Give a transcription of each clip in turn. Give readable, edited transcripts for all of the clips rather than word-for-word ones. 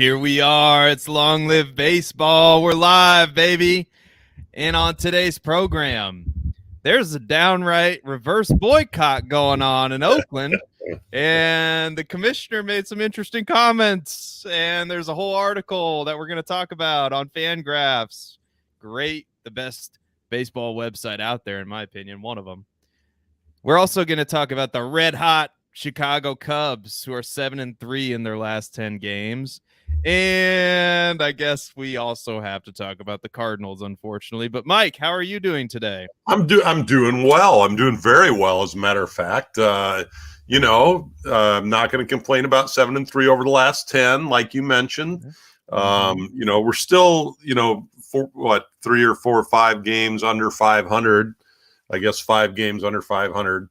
Here we are. It's Long Live Baseball. We're live, baby. And on today's program, there's a downright reverse boycott going on in Oakland. And the commissioner made some interesting comments. And there's a whole article that we're going to talk about on Fangraphs. Great. The best baseball website out there, in my opinion. One of them. We're also going to talk about the red hot Chicago Cubs, who are 7-3 in their last 10 games. And I guess we also have to talk about the Cardinals, unfortunately. But Mike, how are you doing today? I'm doing well. I'm doing very well, as a matter of fact. I'm not going to complain about 7-3 over the last 10, like you mentioned. We're still, 3 or 4 or 5 games under 500. I guess 5 games under 500.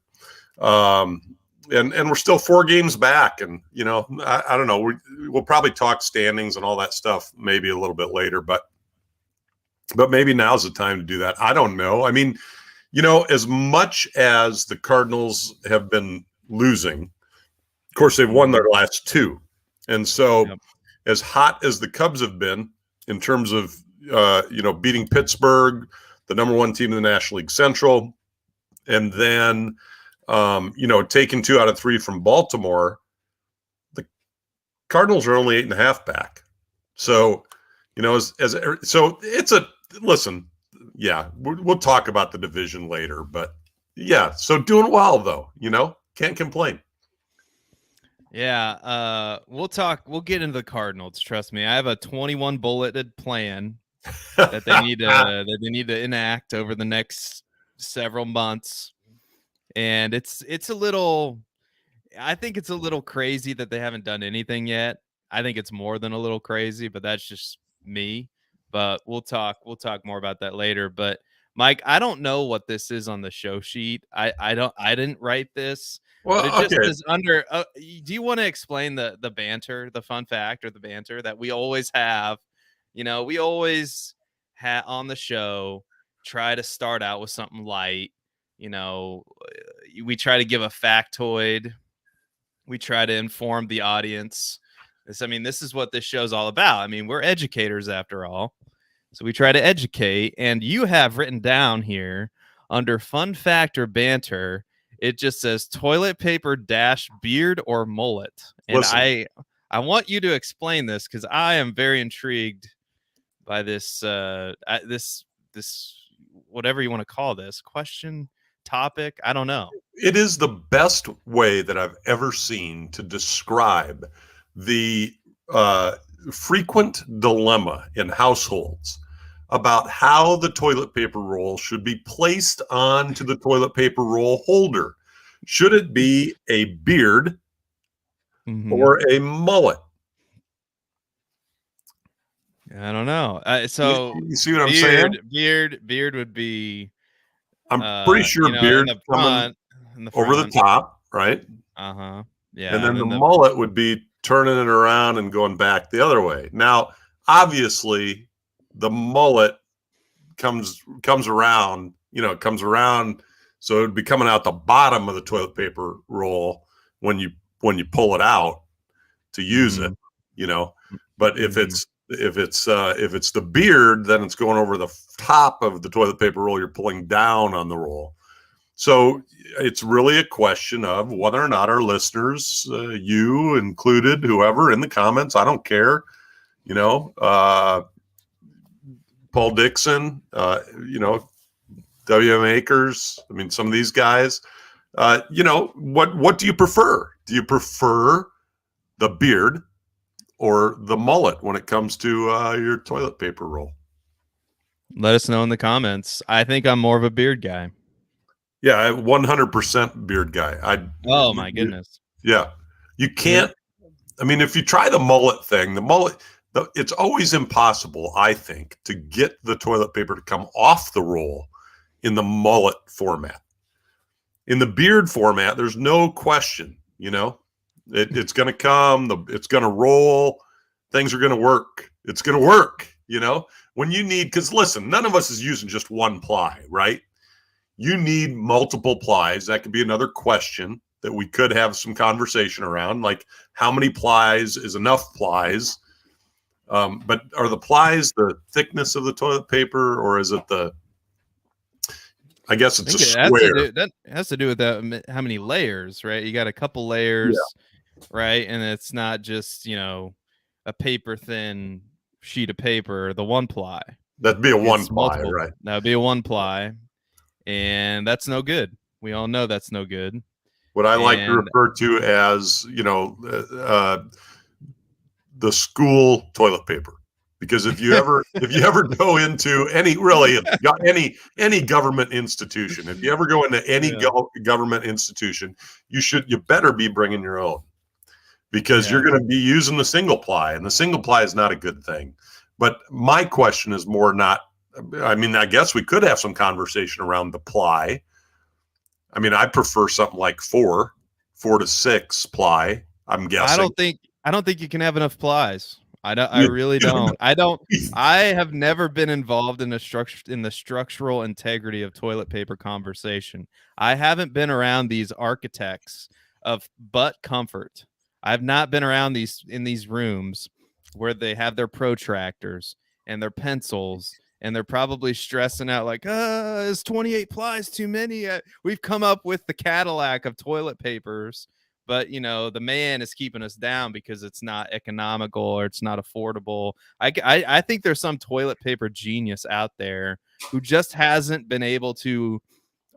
And we're still 4 games back. And, I don't know. We'll probably talk standings and all that stuff maybe a little bit later, but maybe now's the time to do that. I don't know. I mean, as much as the Cardinals have been losing, of course, they've won their last 2. And so as hot as the Cubs have been in terms of, beating Pittsburgh, the number 1 team in the National League Central, and then, taking 2 out of 3 from Baltimore, the Cardinals are only 8.5 back. So, so it's listen, yeah, we'll talk about the division later, but yeah, so doing well though, can't complain. Yeah, we'll get into the Cardinals. Trust me, I have a 21 bulleted plan that they need to enact over the next several months. And it's a little, I think it's a little crazy that they haven't done anything yet. I think it's more than a little crazy, but that's just me. But we'll talk more about that later. But Mike, I don't know what this is on the show sheet. I didn't write this. Well, but it just is under. Do you want to explain the banter, the fun fact, or the banter that we always have? We always on the show try to start out with something light. We try to give a factoid. We try to inform the audience. This is what this show's all about. We're educators after all. So we try to educate. And you have written down here under fun fact or banter, it just says toilet paper - beard or mullet. And listen, I want you to explain this because I am very intrigued by this, this whatever you want to call this question. Topic, I don't know. It is the best way that I've ever seen to describe the frequent dilemma in households about how the toilet paper roll should be placed onto the toilet paper roll holder. Should it be a beard or a mullet? I don't know. So you see what I'm saying? Beard would be. I'm pretty sure beard in the front, over the top, right? Yeah. And then the mullet would be turning it around and going back the other way. Now, obviously, the mullet comes around. Comes around, so it would be coming out the bottom of the toilet paper roll when you pull it out to use it. But if it's the beard, then it's going over the top of the toilet paper roll. You're pulling down on the roll. So it's really a question of whether or not our listeners, you included, whoever in the comments, I don't care, Paul Dixon, W.M. Akers. Some of these guys, what do you prefer? Do you prefer the beard or the mullet when it comes to your toilet paper roll? Let us know in the comments. I think I'm more of a beard guy. Yeah, 100% beard guy. Oh my goodness. Yeah. You can't, if you try the mullet thing, it's always impossible, I think, to get the toilet paper to come off the roll in the mullet format. In the beard format, there's no question, it's going to come, it's going to roll, things are going to work. It's going to work, when you need, because listen, none of us is using just one ply, right? You need multiple plies. That could be another question that we could have some conversation around, like how many plies is enough plies But are the plies the thickness of the toilet paper, or is it I guess I it's a think it has to square. do that has to do with how many layers, right? You got a couple Yeah, layers, right? And it's not just, a paper thin sheet of paper, the one ply. that'd be a one It's ply, multiple. right? That would be a one ply, and that's no good. We all know that's no good. What I like to And refer to as, the school toilet paper. Because if you ever go into any government institution, if you ever go into any yeah, government institution, you better be bringing your own, because you're yeah. going to be using the single ply, and the single ply is not a good thing. But my question is more not. I mean, I guess we could have some conversation around the ply. I mean, I prefer something like 4 to 6 ply. I'm I guessing. don't think I don't think you can have enough plies. I don't. I You- really don't. I don't. I have never been involved in the structural integrity of toilet paper conversation. I haven't been around these architects of butt comfort. I've not been around these rooms where they have their protractors and their pencils, and they're probably stressing out like, is 28 plies too many? We've come up with the Cadillac of toilet papers, but the man is keeping us down because it's not economical or it's not affordable. I think there's some toilet paper genius out there who just hasn't been able to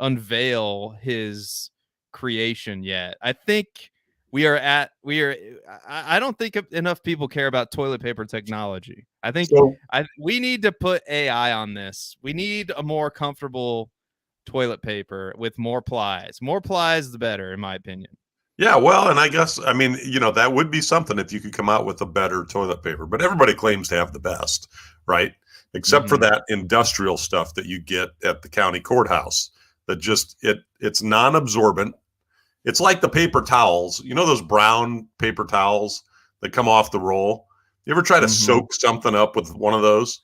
unveil his creation yet. I think I don't think enough people care about toilet paper technology. I think So we need to put AI on this. We need a more comfortable toilet paper with more plies. More plies, the better, in my opinion. yeah, well, and I guess, I mean, that would be something if you could come out with a better toilet paper. But everybody claims to have the best, right? Except for Mm-hmm. that industrial stuff that you get at the county courthouse. That just it's non-absorbent. It's like the paper towels. You know those brown paper towels that come off the roll? You ever try to Mm-hmm. soak something up with one of those?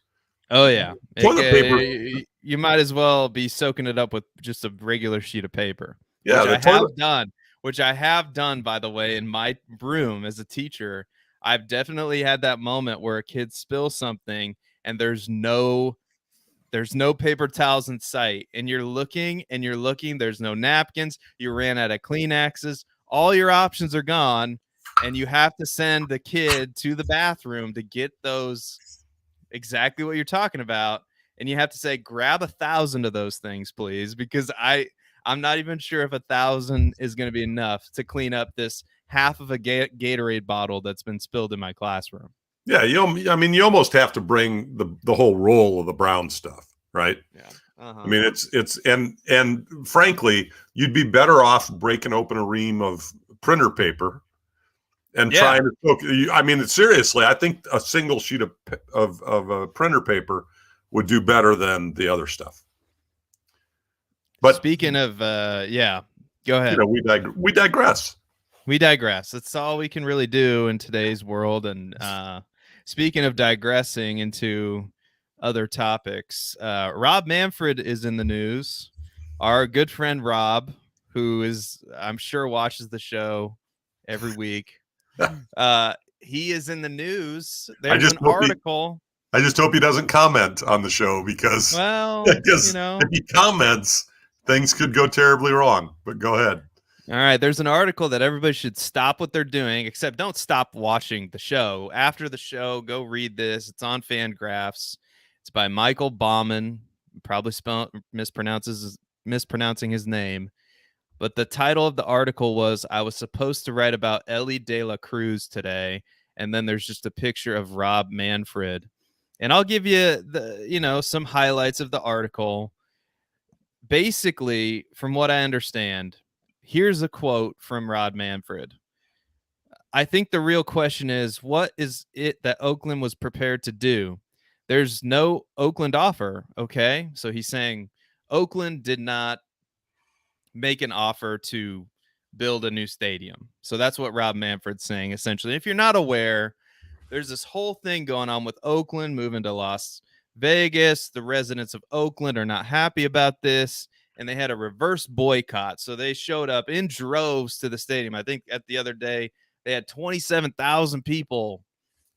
Oh yeah, Toilet paper. you might as well be soaking it up with just a regular sheet of paper, Yeah, which the I toilet. have done. Which I have done, by the way, in my room as a teacher. I've definitely had that moment where a kid spills something and there's no paper towels in sight, and you're looking and you're looking. There's no napkins. You ran out of Kleenexes. All your options are gone, and you have to send the kid to the bathroom to get those exactly what you're talking about. And you have to say, grab 1,000 of those things, please, because I'm not even sure if 1,000 is going to be enough to clean up this half of a Gatorade bottle that's been spilled in my classroom. Yeah, I mean, you almost have to bring the whole roll of the brown stuff, right? Yeah. I mean, it's and frankly, you'd be better off breaking open a ream of printer paper and Yeah. trying to cook. I mean, seriously, I think a single sheet of printer paper would do better than the other stuff. But Speaking of, yeah, go ahead. We digress. We digress. That's all we can really do in today's world. And speaking of digressing into other topics, Rob Manfred is in the news. Our good friend Rob, who is, I'm sure, watches the show every week. He is in the news. There's an article. I just hope he doesn't comment on the show because if he comments, things could go terribly wrong. But go ahead. All right, there's an article that everybody should stop what they're doing, except don't stop watching the show. After the show, go read this. It's on Fangraphs. It's by Michael Bauman. Probably mispronouncing his name. But the title of the article was, I was supposed to write about Ellie De La Cruz today. And then there's just a picture of Rob Manfred. And I'll give you some highlights of the article. Basically, from what I understand, here's a quote from Rob Manfred. I think the real question is, what is it that Oakland was prepared to do? There's no Oakland offer, okay? So he's saying Oakland did not make an offer to build a new stadium. So that's what Rob Manfred's saying, essentially. If you're not aware, there's this whole thing going on with Oakland moving to Las Vegas. The residents of Oakland are not happy about this, and they had a reverse boycott. So they showed up in droves to the stadium. I think at the other day, they had 27,000 people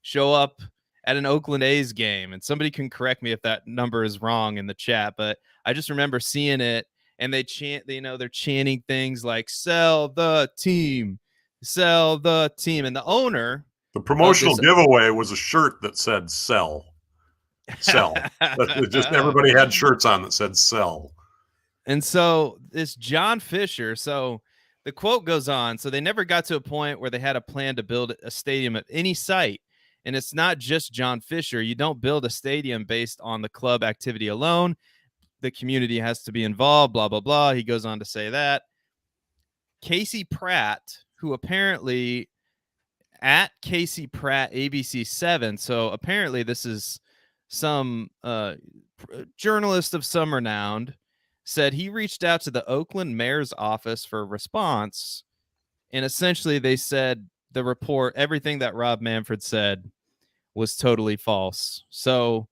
show up at an Oakland A's game, and somebody can correct me if that number is wrong in the chat, but I just remember seeing it, and they chant, they're chanting things like "Sell the team, sell the team," and the owner The of promotional this. giveaway was a shirt that said "sell." Sell. Just everybody had shirts on that said "sell." And so this John Fisher, so the quote goes on, so they never got to a point where they had a plan to build a stadium at any site. And it's not just John Fisher. You don't build a stadium based on the club activity alone. The community has to be involved, blah, blah, blah. He goes on to say that. Casey Pratt, who apparently at Casey Pratt ABC 7, so apparently this is some journalist of some renown, said he reached out to the Oakland mayor's office for a response. And essentially they said the report, everything that Rob Manfred said was totally false. So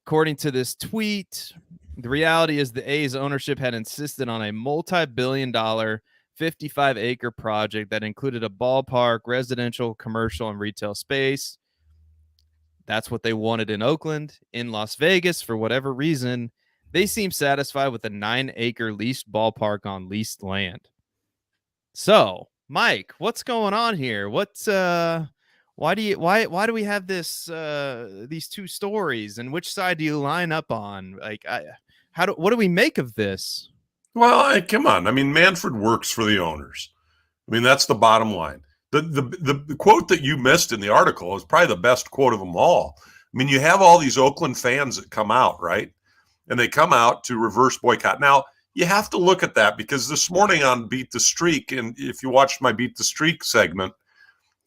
according to this tweet, the reality is the A's ownership had insisted on a multi-billion-dollar 55-acre project that included a ballpark, residential, commercial, and retail space. That's what they wanted in Oakland. In Las Vegas, for whatever reason, they seem satisfied with a 9-acre leased ballpark on leased land. So, Mike, what's going on here? Why do we have this these two stories, and which side do you line up on? Like, what do we make of this? Well, come on. I mean, Manfred works for the owners. I mean, that's the bottom line. The quote that you missed in the article is probably the best quote of them all. I mean, you have all these Oakland fans that come out, right? And they come out to reverse boycott. Now, you have to look at that because this morning on Beat the Streak, and if you watched my Beat the Streak segment,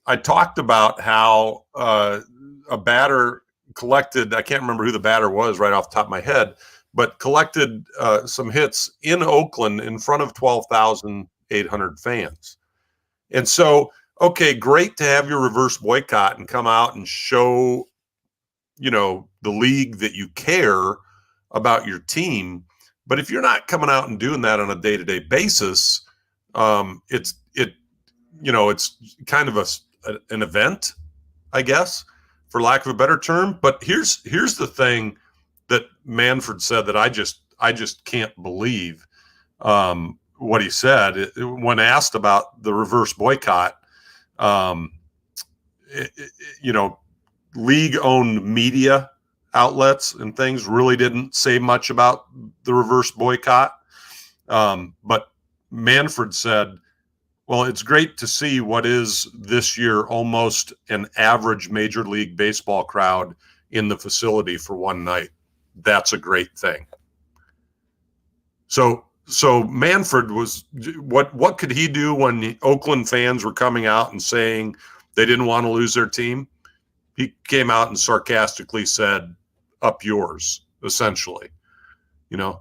I talked about how a batter collected, I can't remember who the batter was right off the top of my head, but collected some hits in Oakland in front of 12,800 fans. And so, okay, great to have your reverse boycott and come out and show, the league that you care about your team. But if you're not coming out and doing that on a day-to-day basis, it's kind of an event, I guess, for lack of a better term. But here's the thing that Manfred said that I just can't believe what he said when asked about the reverse boycott. League-owned media outlets and things really didn't say much about the reverse boycott. But Manfred said, well, it's great to see what is this year almost an average Major League Baseball crowd in the facility for one night. That's a great thing. So Manfred was, what could he do when the Oakland fans were coming out and saying they didn't want to lose their team? He came out and sarcastically said, "Up yours," essentially.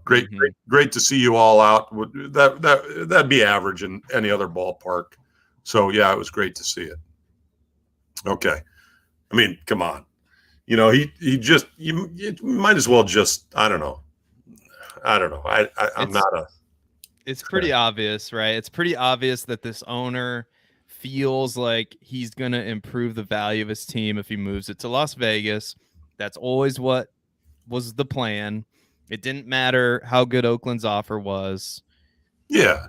Great to see you all out. That'd be average in any other ballpark. So yeah, it was great to see it. Okay, I mean, come on. You might as well just, I don't know. It's pretty obvious, right? It's pretty obvious that this owner feels like he's going to improve the value of his team if he moves it to Las Vegas. That's always what was the plan. It didn't matter how good Oakland's offer was. Yeah.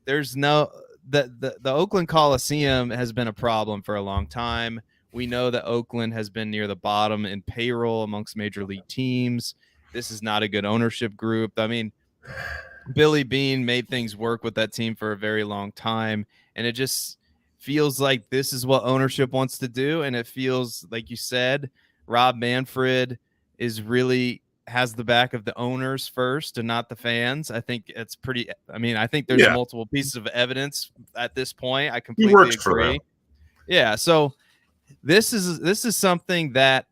There's no, the Oakland Coliseum has been a problem for a long time. We know that Oakland has been near the bottom in payroll amongst major league teams. This is not a good ownership group. I mean, Billy Beane made things work with that team for a very long time, and it just feels like this is what ownership wants to do. And it feels like you said, Rob Manfred has the back of the owners first and not the fans. I think it's pretty. I mean, I think there's multiple pieces of evidence at this point. I completely agree. Yeah. So this is something that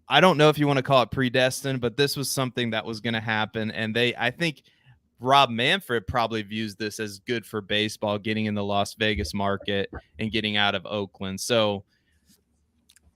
I don't know if you want to call it predestined, but this was something that was going to happen. And I think Rob Manfred probably views this as good for baseball, getting in the Las Vegas market and getting out of Oakland. So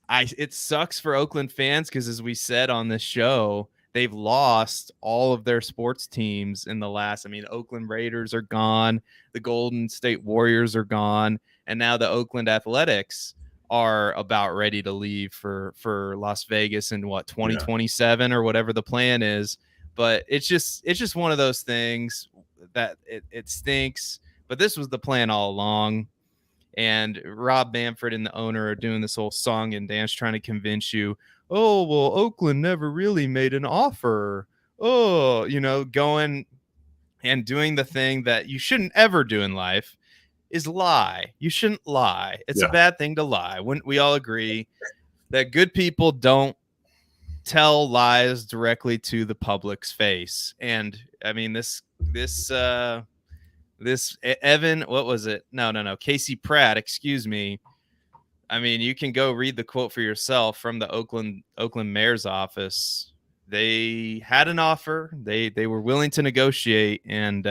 it sucks for Oakland fans because, as we said on this show, they've lost all of their sports teams in the last. I mean, Oakland Raiders are gone, the Golden State Warriors are gone, and now the Oakland Athletics are about ready to leave for Las Vegas in what, Yeah. 2027 or whatever the plan is. But it's just one of those things that it stinks. But this was the plan all along. And Rob Manfred and the owner are doing this whole song and dance trying to convince you, oh, well, Oakland never really made an offer. Oh, going and doing the thing that you shouldn't ever do in life is lie. You shouldn't lie. It's a Yeah. bad thing to lie. Wouldn't we all agree that good people don't tell lies directly to the public's face? And I mean, this Evan, what was it? No, Casey Pratt, excuse me. I mean, you can go read the quote for yourself from the Oakland mayor's office. They had an offer. They were willing to negotiate, and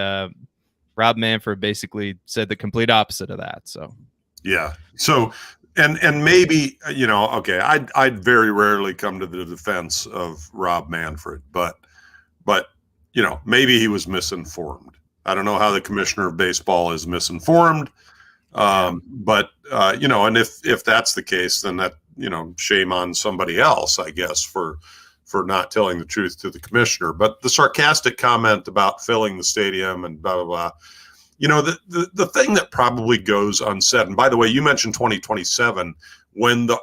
Rob Manfred basically said the complete opposite of that. So yeah. So and maybe okay, I'd very rarely come to the defense of Rob Manfred, but maybe he was misinformed. I don't know how the commissioner of baseball is misinformed. But and if that's the case, then that, shame on somebody else, I guess, for not telling the truth to the commissioner. But the sarcastic comment about filling the stadium and blah, blah, blah, the thing that probably goes unsaid, and by the way, you mentioned 2027, when the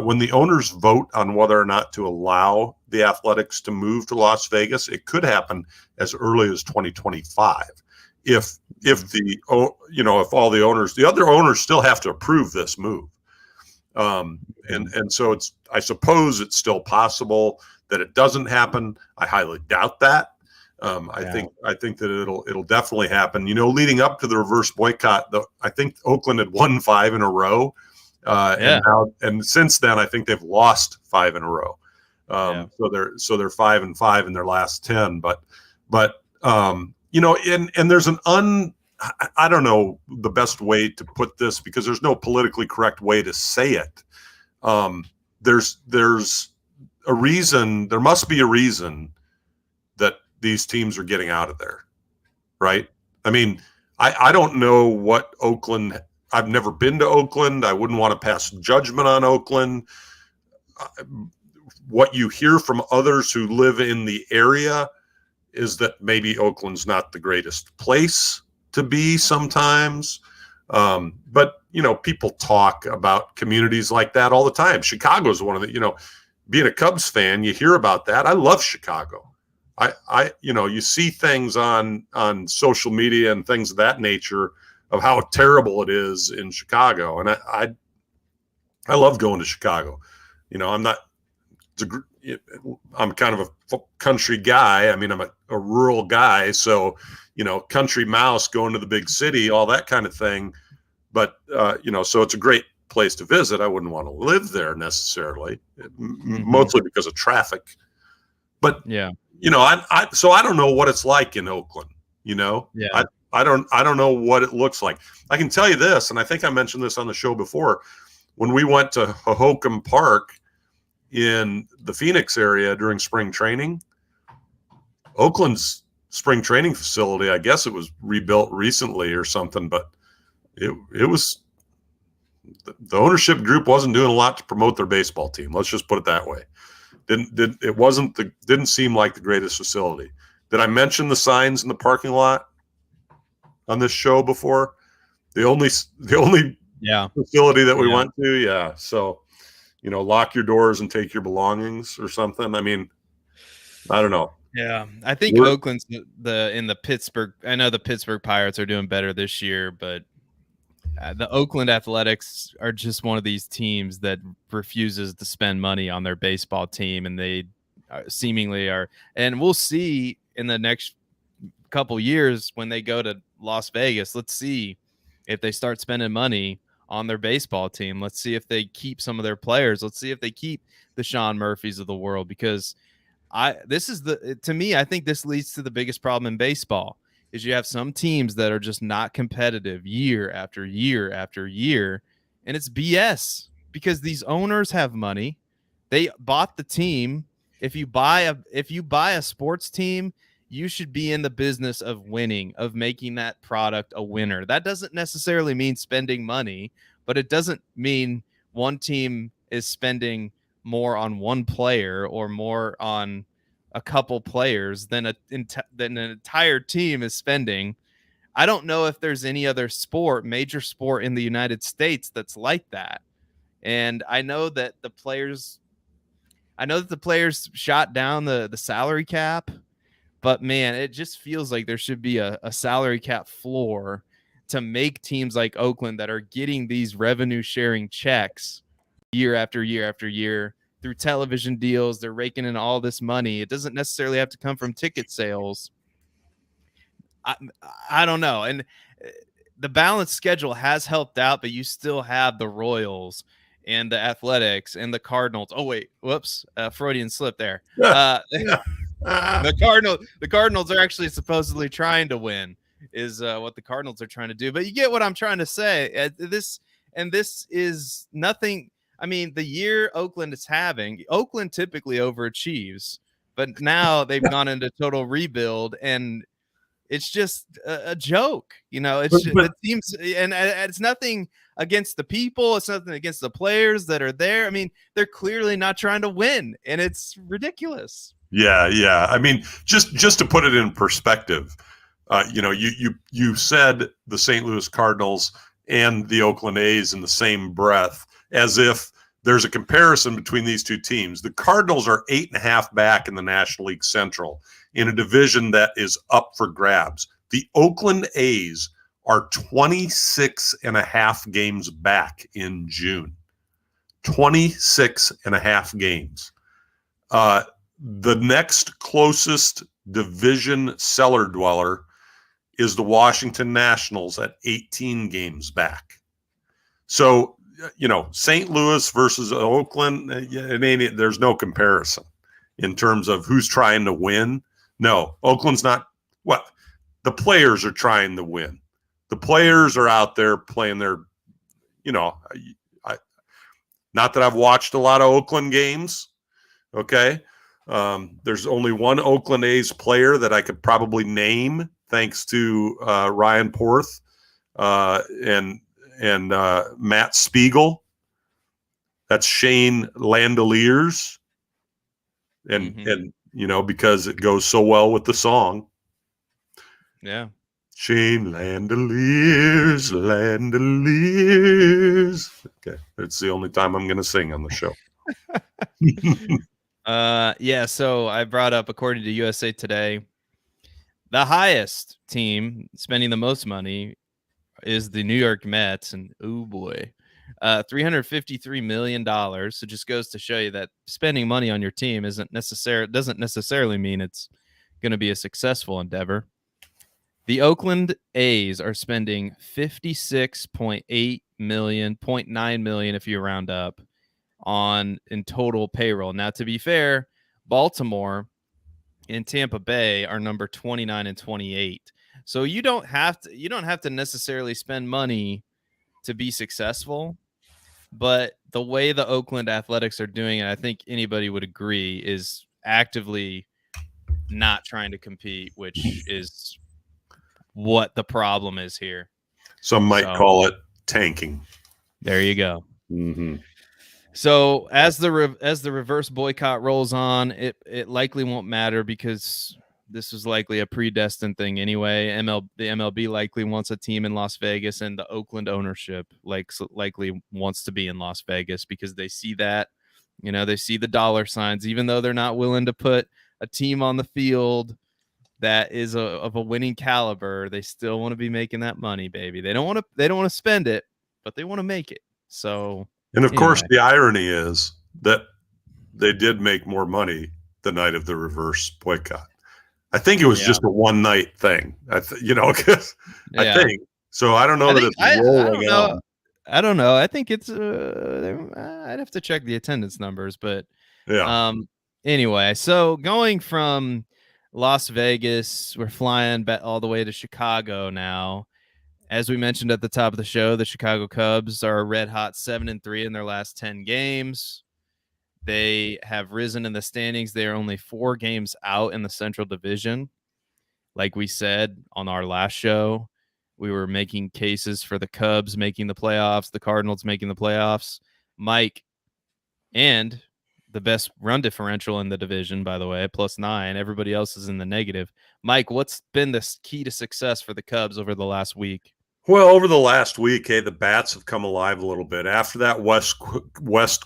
when the owners vote on whether or not to allow the Athletics to move to Las Vegas, it could happen as early as 2025. If if all the owners, the other owners still have to approve this move. And so I suppose it's still possible that it doesn't happen. I highly doubt that. I think that it'll definitely happen. Leading up to the reverse boycott, I think Oakland had won 5 in a row. And since then, I think they've lost 5 in a row. So they're 5-5 in their last 10. But and there's I don't know the best way to put this, because there's no politically correct way to say it. There's a reason. There must be a reason that these teams are getting out of there, right? I mean, I don't know what Oakland. I've never been to Oakland. I wouldn't want to pass judgment on Oakland. What you hear from others who live in the area is that maybe Oakland's not the greatest place to be sometimes. But, people talk about communities like that all the time. Chicago's one of the, being a Cubs fan, you hear about that. I love Chicago. You see things on social media and things of that nature of how terrible it is in Chicago. And I love going to Chicago. I'm kind of a country guy. I mean, I'm a rural guy. So, country mouse going to the big city, all that kind of thing. But, so it's a great place to visit. I wouldn't want to live there necessarily, mostly because of traffic. But, so I don't know what it's like in Oakland, I don't know what it looks like. I can tell you this, and I think I mentioned this on the show before. When we went to Hohokam Park in the Phoenix area during spring training, Oakland's spring training facility, I guess it was rebuilt recently or something, but it was, the ownership group wasn't doing a lot to promote their baseball team. Let's just put it that way. Didn't seem like the greatest facility. Did I mention the signs in the parking lot on this show before? The only facility that we went to. Yeah. So, lock your doors and take your belongings or something. I mean, I don't know. Yeah, I think Oakland's in the Pittsburgh. I know the Pittsburgh Pirates are doing better this year, but the Oakland Athletics are just one of these teams that refuses to spend money on their baseball team, and they seemingly are. And we'll see in the next couple years when they go to Las Vegas. Let's see if they start spending money on their baseball team. Let's see if they keep some of their players. Let's see if they keep the Sean Murphys of the world, because to me, I think this leads to the biggest problem in baseball is you have some teams that are just not competitive year after year after year. And it's BS because these owners have money. They bought the team. If you buy a sports team, you should be in the business of winning, of making that product a winner. That doesn't necessarily mean spending money, but it doesn't mean one team is spending more on one player or more on a couple players than than an entire team is spending. I don't know if there's any other major sport in the United States that's like that. And I know that the players shot down the salary cap, but man, it just feels like there should be a salary cap floor to make teams like Oakland that are getting these revenue sharing checks year after year after year through television deals. They're raking in all this money. It doesn't necessarily have to come from ticket sales. I don't know. And the balanced schedule has helped out, but you still have the Royals and the Athletics and the Cardinals. Oh, wait. Whoops. Freudian slip there. The Cardinals are actually supposedly trying to win is what the Cardinals are trying to do. But you get what I'm trying to say. This is nothing. I mean, the year Oakland is having, Oakland typically overachieves, but now they've gone into total rebuild, and it's just a joke. The teams, and it's nothing against the people. It's nothing against the players that are there. I mean, they're clearly not trying to win, and it's ridiculous. Yeah. I mean, just to put it in perspective, you said the St. Louis Cardinals and the Oakland A's in the same breath, as if there's a comparison between these two teams. The Cardinals are 8.5 back in the National League Central in a division that is up for grabs. The Oakland A's are 26.5 games back in June. 26.5 games. The next closest division cellar dweller is the Washington Nationals at 18 games back. So, St. Louis versus Oakland, there's no comparison in terms of who's trying to win. No, Oakland's not. Well, the players are trying to win. The players are out there playing their, not that I've watched a lot of Oakland games. Okay. There's only one Oakland A's player that I could probably name, thanks to Ryan Porth and Matt Spiegel. That's Shane Landeliers, and because it goes so well with the song. Yeah, Shane Landeliers. Okay, it's the only time I'm going to sing on the show. Yeah. So I brought up, according to USA Today, the highest team spending the most money is the New York Mets, and oh boy, $353 million. So just goes to show you that spending money on your team doesn't necessarily mean it's going to be a successful endeavor. The Oakland A's are spending $56.8 million, $0.9 million if you round up, in total payroll. Now, to be fair, Baltimore and Tampa Bay are number 29 and 28. So you don't have to necessarily spend money to be successful, but the way the Oakland Athletics are doing it, I think anybody would agree, is actively not trying to compete, which is what the problem is here. Some might call it tanking. There you go. Mm-hmm. So as the reverse boycott rolls on, it likely won't matter, because this was likely a predestined thing anyway. The MLB likely wants a team in Las Vegas, and the Oakland ownership likely wants to be in Las Vegas, because they see that, they see the dollar signs, even though they're not willing to put a team on the field that is of a winning caliber. They still want to be making that money, baby. They don't want to spend it, but they want to make it. So, and of course, the irony is that they did make more money the night of the reverse boycott. I think it was just a one night thing. I think so. I don't know that it's rolling out. I don't know. I think it's. I'd have to check the attendance numbers, but yeah. Anyway, so going from Las Vegas, we're flying all the way to Chicago now. As we mentioned at the top of the show, the Chicago Cubs are red hot 7-3 in their last 10 games. They have risen in the standings. They are only 4 games out in the Central Division. Like we said on our last show, We were making cases for the Cubs making the playoffs, the Cardinals making the playoffs. Mike, and the best run differential in the division, by the way, +9. Everybody else is in the negative. Mike, what's been the key to success for the Cubs over the last week? Well, over the last week, the bats have come alive a little bit after that West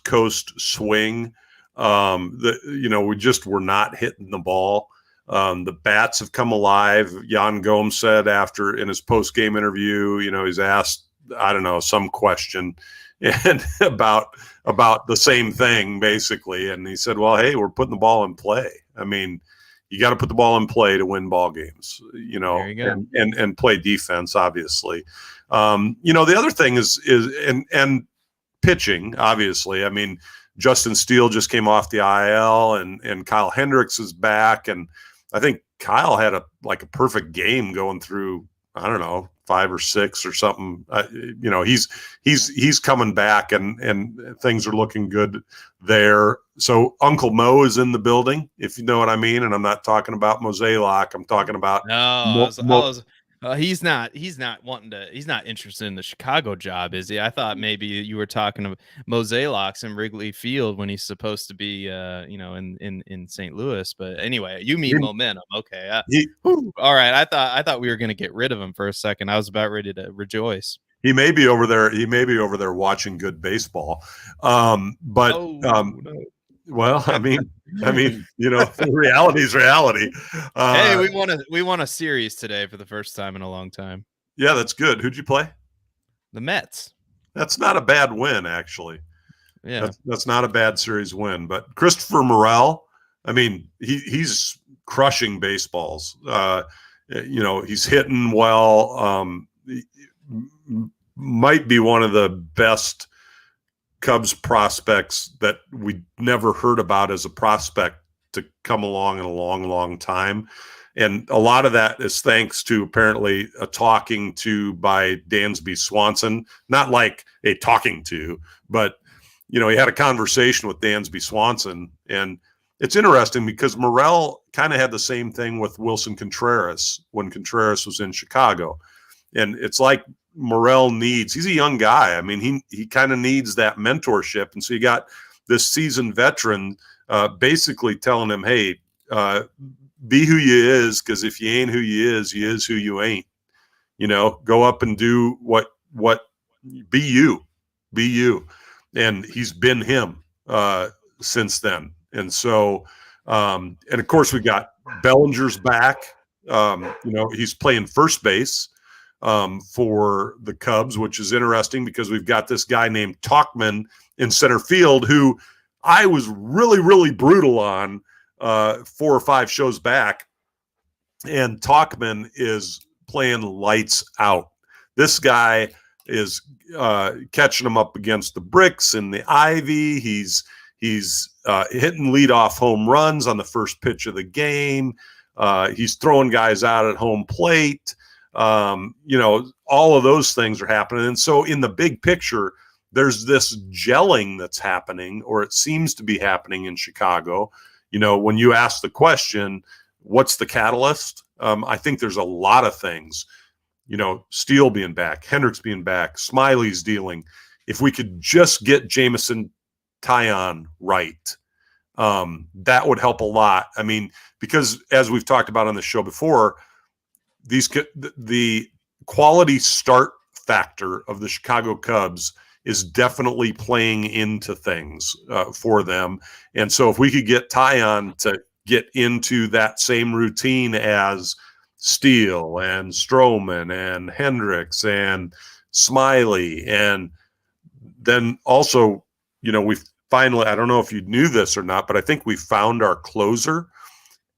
Coast swing. We just were not hitting the ball. The bats have come alive. Jan Gomes said after in his post-game interview, he's asked, I don't know, some question and about the same thing basically, and he said, "Well, hey, we're putting the ball in play. I mean, you got to put the ball in play to win ball games, There you go. and play defense, obviously. The other thing is pitching, obviously. I mean, Justin Steele just came off the IL, and Kyle Hendricks is back, and I think Kyle had a perfect game going through, I don't know, 5 or 6 or something. He's coming back, and things are looking good there. So Uncle Mo is in the building, if you know what I mean. And I'm not talking about Mozeliak. I'm talking about he's not interested in the Chicago job, is he? I thought maybe you were talking of Mozeliak's in Wrigley Field when he's supposed to be in St. Louis. But anyway, you mean momentum. Okay. All right. I thought we were going to get rid of him for a second. I was about ready to rejoice. He may be over there. He may be over there watching good baseball. Well, I mean, reality is reality. Hey, we won a series today for the first time in a long time. Yeah, that's good. Who'd you play? The Mets. That's not a bad win, actually. Yeah, that's not a bad series win. But Christopher Morel, I mean, he's crushing baseballs. He's hitting well. Might be one of the best Cubs prospects that we never heard about as a prospect to come along in a long, long time. And a lot of that is thanks to apparently a talking to by Dansby Swanson, not like a talking to, but, he had a conversation with Dansby Swanson. And it's interesting because Morel kind of had the same thing with Wilson Contreras when Contreras was in Chicago. And it's like Morel he's a young guy. I mean, he kind of needs that mentorship. And so you got this seasoned veteran basically telling him, hey, be who you is, because if you ain't who you is who you ain't. Go up and do what be you. And he's been him since then. And so, and of course we got Bellinger's back. He's playing first base for the Cubs, which is interesting because we've got this guy named Tauchman in center field who I was really, really brutal on 4 or 5 shows back. And Tauchman is playing lights out. This guy is catching him up against the bricks and the ivy. He's hitting leadoff home runs on the first pitch of the game. He's throwing guys out at home plate. All of those things are happening. And so in the big picture, there's this gelling that's happening, or it seems to be happening in Chicago. When you ask the question, what's the catalyst? I think there's a lot of things, Steele being back, Hendricks being back, Smiley's dealing. If we could just get Jameson Taillon right, that would help a lot. I mean, because as we've talked about on the show before, the quality start factor of the Chicago Cubs is definitely playing into things for them. And so if we could get Taillon to get into that same routine as Steele and Stroman and Hendricks and Smiley, and then also, we finally, I don't know if you knew this or not, but I think we found our closer,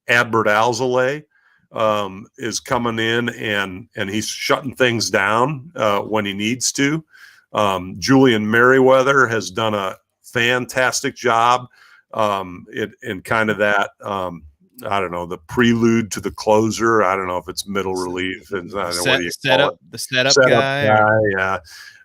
Adbert Alzolay. Is coming in and he's shutting things down when he needs to. Julian Merriweather has done a fantastic job in kind of that, I don't know, the prelude to the closer. I don't know if it's middle relief. And I don't know what you call it. The setup guy. Yeah.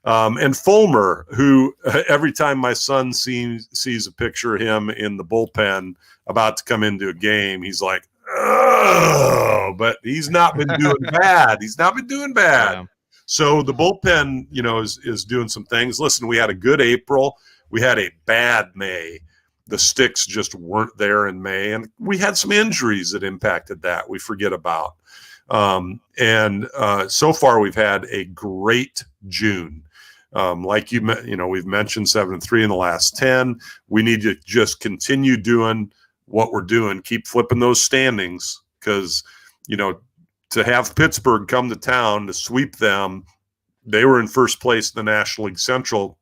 And Fulmer, who every time my son sees a picture of him in the bullpen about to come into a game, he's like, oh, but he's not been doing bad. He's not been doing bad. So the bullpen, is doing some things. Listen, we had a good April. We had a bad May. The sticks just weren't there in May, and we had some injuries that impacted that we forget about. And so far, we've had a great June. Like we've mentioned 7-3 in the last 10. We need to just continue doing what we're doing, keep flipping those standings, because to have Pittsburgh come to town to sweep them, they were in first place in the National League Central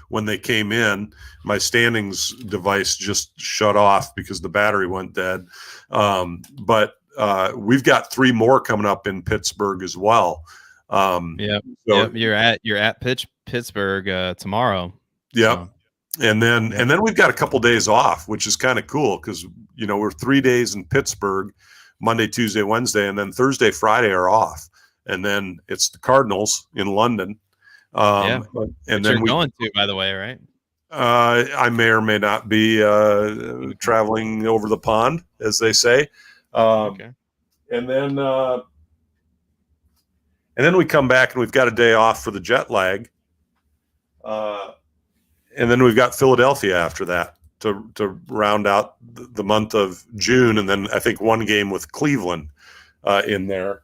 when they came in. My standings device just shut off because the battery went dead. But we've got 3 more coming up in Pittsburgh as well. Yep. You're at Pittsburgh tomorrow. Yep. So. And then we've got a couple days off, which is kind of cool because we're 3 days in Pittsburgh, Monday, Tuesday, Wednesday, and then Thursday, Friday are off, and then it's the Cardinals in London. And then you're going to, by the way, right? I may or may not be traveling over the pond, as they say. Okay. And then we come back and we've got a day off for the jet lag. And then we've got Philadelphia after that to round out the month of June. And then I think 1 game with Cleveland in there.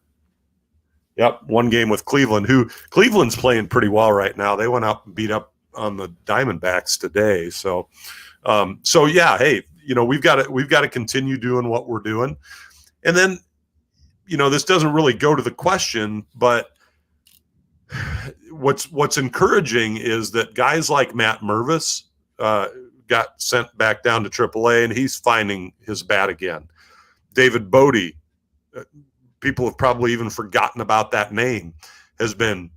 Yep, 1 game with Cleveland, who Cleveland's playing pretty well right now. They went up and beat up on the Diamondbacks today. So yeah, hey, we've got to continue doing what we're doing. And then, this doesn't really go to the question, but what's encouraging is that guys like Matt Mervis got sent back down to AAA, and he's finding his bat again. David Bodie, people have probably even forgotten about that name, has been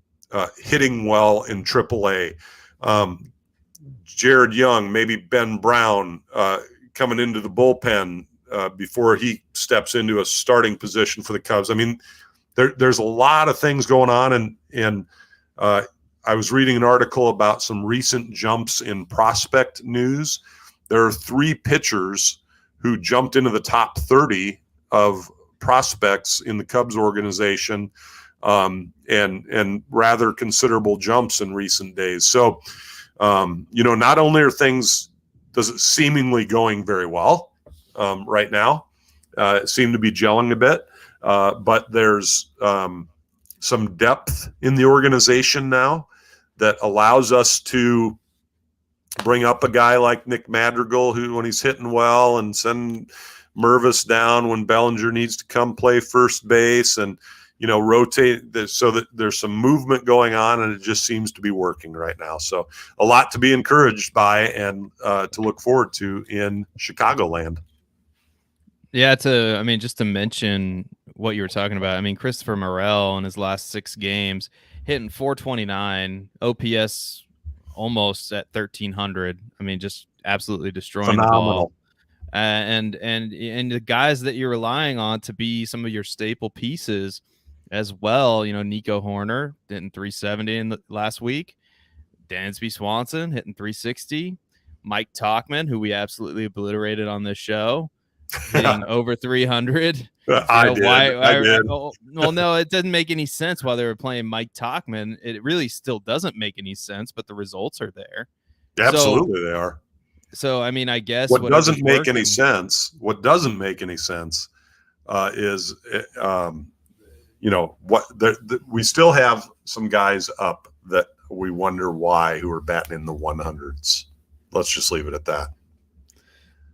hitting well in AAA. Jared Young, maybe Ben Brown coming into the bullpen before he steps into a starting position for the Cubs. I mean, there's a lot of things going on, and I was reading an article about some recent jumps in prospect news. There are 3 pitchers who jumped into the top 30 of prospects in the Cubs organization, and rather considerable jumps in recent days. So, not only are things seemingly going very well right now, seem to be gelling a bit, but there's some depth in the organization now that allows us to bring up a guy like Nick Madrigal, who, when he's hitting well, and send Mervis down when Bellinger needs to come play first base, and rotate so that there's some movement going on, and it just seems to be working right now. So a lot to be encouraged by and to look forward to in Chicagoland. Yeah, just to mention what you were talking about. I mean, Christopher Morel in his last 6 games hitting .429, OPS almost at 1,300. I mean, just absolutely destroying phenomenal. The ball. And the guys that you're relying on to be some of your staple pieces as well. Nico Horner hitting .370 in the last week. Dansby Swanson hitting .360. Mike Tauchman, who we absolutely obliterated on this show, hitting over 300. I did. Well, no, it doesn't make any sense while they were playing Mike Tauchman. It really still doesn't make any sense, but the results are there. Absolutely, they are. So, I mean, I guess what doesn't make any sense is, we still have some guys up that we wonder why, who are batting in the 100s. Let's just leave it at that.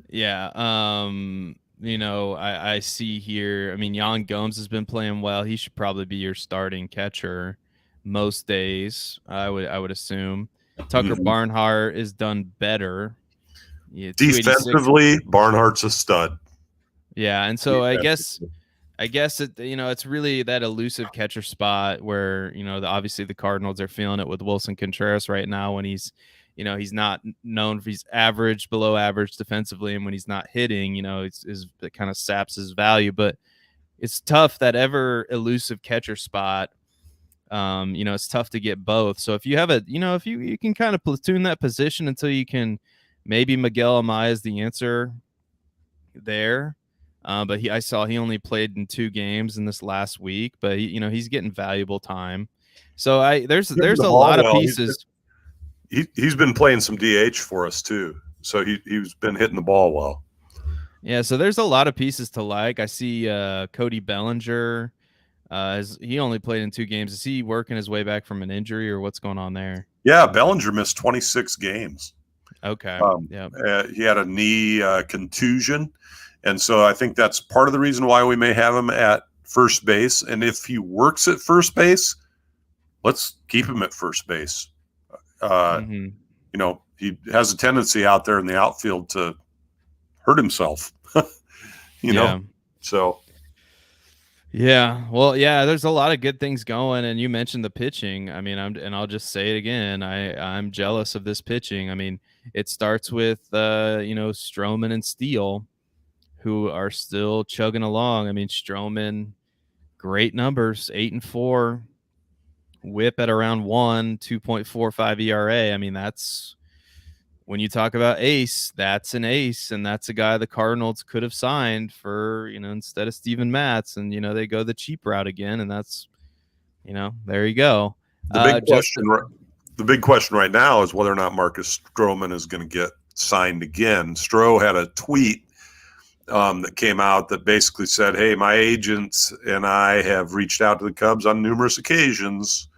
Yeah. I see here, I mean, Yan Gomes has been playing well. He should probably be your starting catcher most days, I would assume. Tucker Barnhart is done better. Yeah, defensively, Barnhart's a stud. Yeah, and so I guess it, it's really that elusive catcher spot where, obviously the Cardinals are feeling it with Wilson Contreras right now when he's he's not known if he's average, below average defensively, and when he's not hitting, it kind of saps his value. But it's tough, that ever elusive catcher spot. It's tough to get both. So if you have if you can kind of platoon that position until you can, maybe Miguel Amaya is the answer there. But I saw he only played in 2 games in this last week, but he's getting valuable time. So there's Hitting the a ball lot of well. pieces. He's been playing some DH for us too, so he's been hitting the ball well. Yeah, so there's a lot of pieces to like. I see Cody Bellinger. He only played in 2 games. Is he working his way back from an injury, or what's going on there? Yeah, Bellinger missed 26 games. Okay. Yeah. He had a knee contusion, and so I think that's part of the reason why we may have him at first base. And if he works at first base, let's keep him at first base. Mm-hmm. He has a tendency out there in the outfield to hurt himself. Yeah. So Yeah. Well, yeah, there's a lot of good things going, and you mentioned the pitching. I mean, I'll just say it again. I'm jealous of this pitching. I mean, it starts with Stroman and Steele, who are still chugging along. I mean, Stroman, great numbers, 8-4, whip at around 2.45 ERA. I mean, that's when you talk about ace, that's an ace, and that's a guy the Cardinals could have signed for, instead of Steven Matz, and they go the cheap route again, and that's, there you go. the big question right now is whether or not Marcus Stroman is going to get signed again. Stroh had a tweet that came out that basically said, "Hey, my agents and I have reached out to the Cubs on numerous occasions,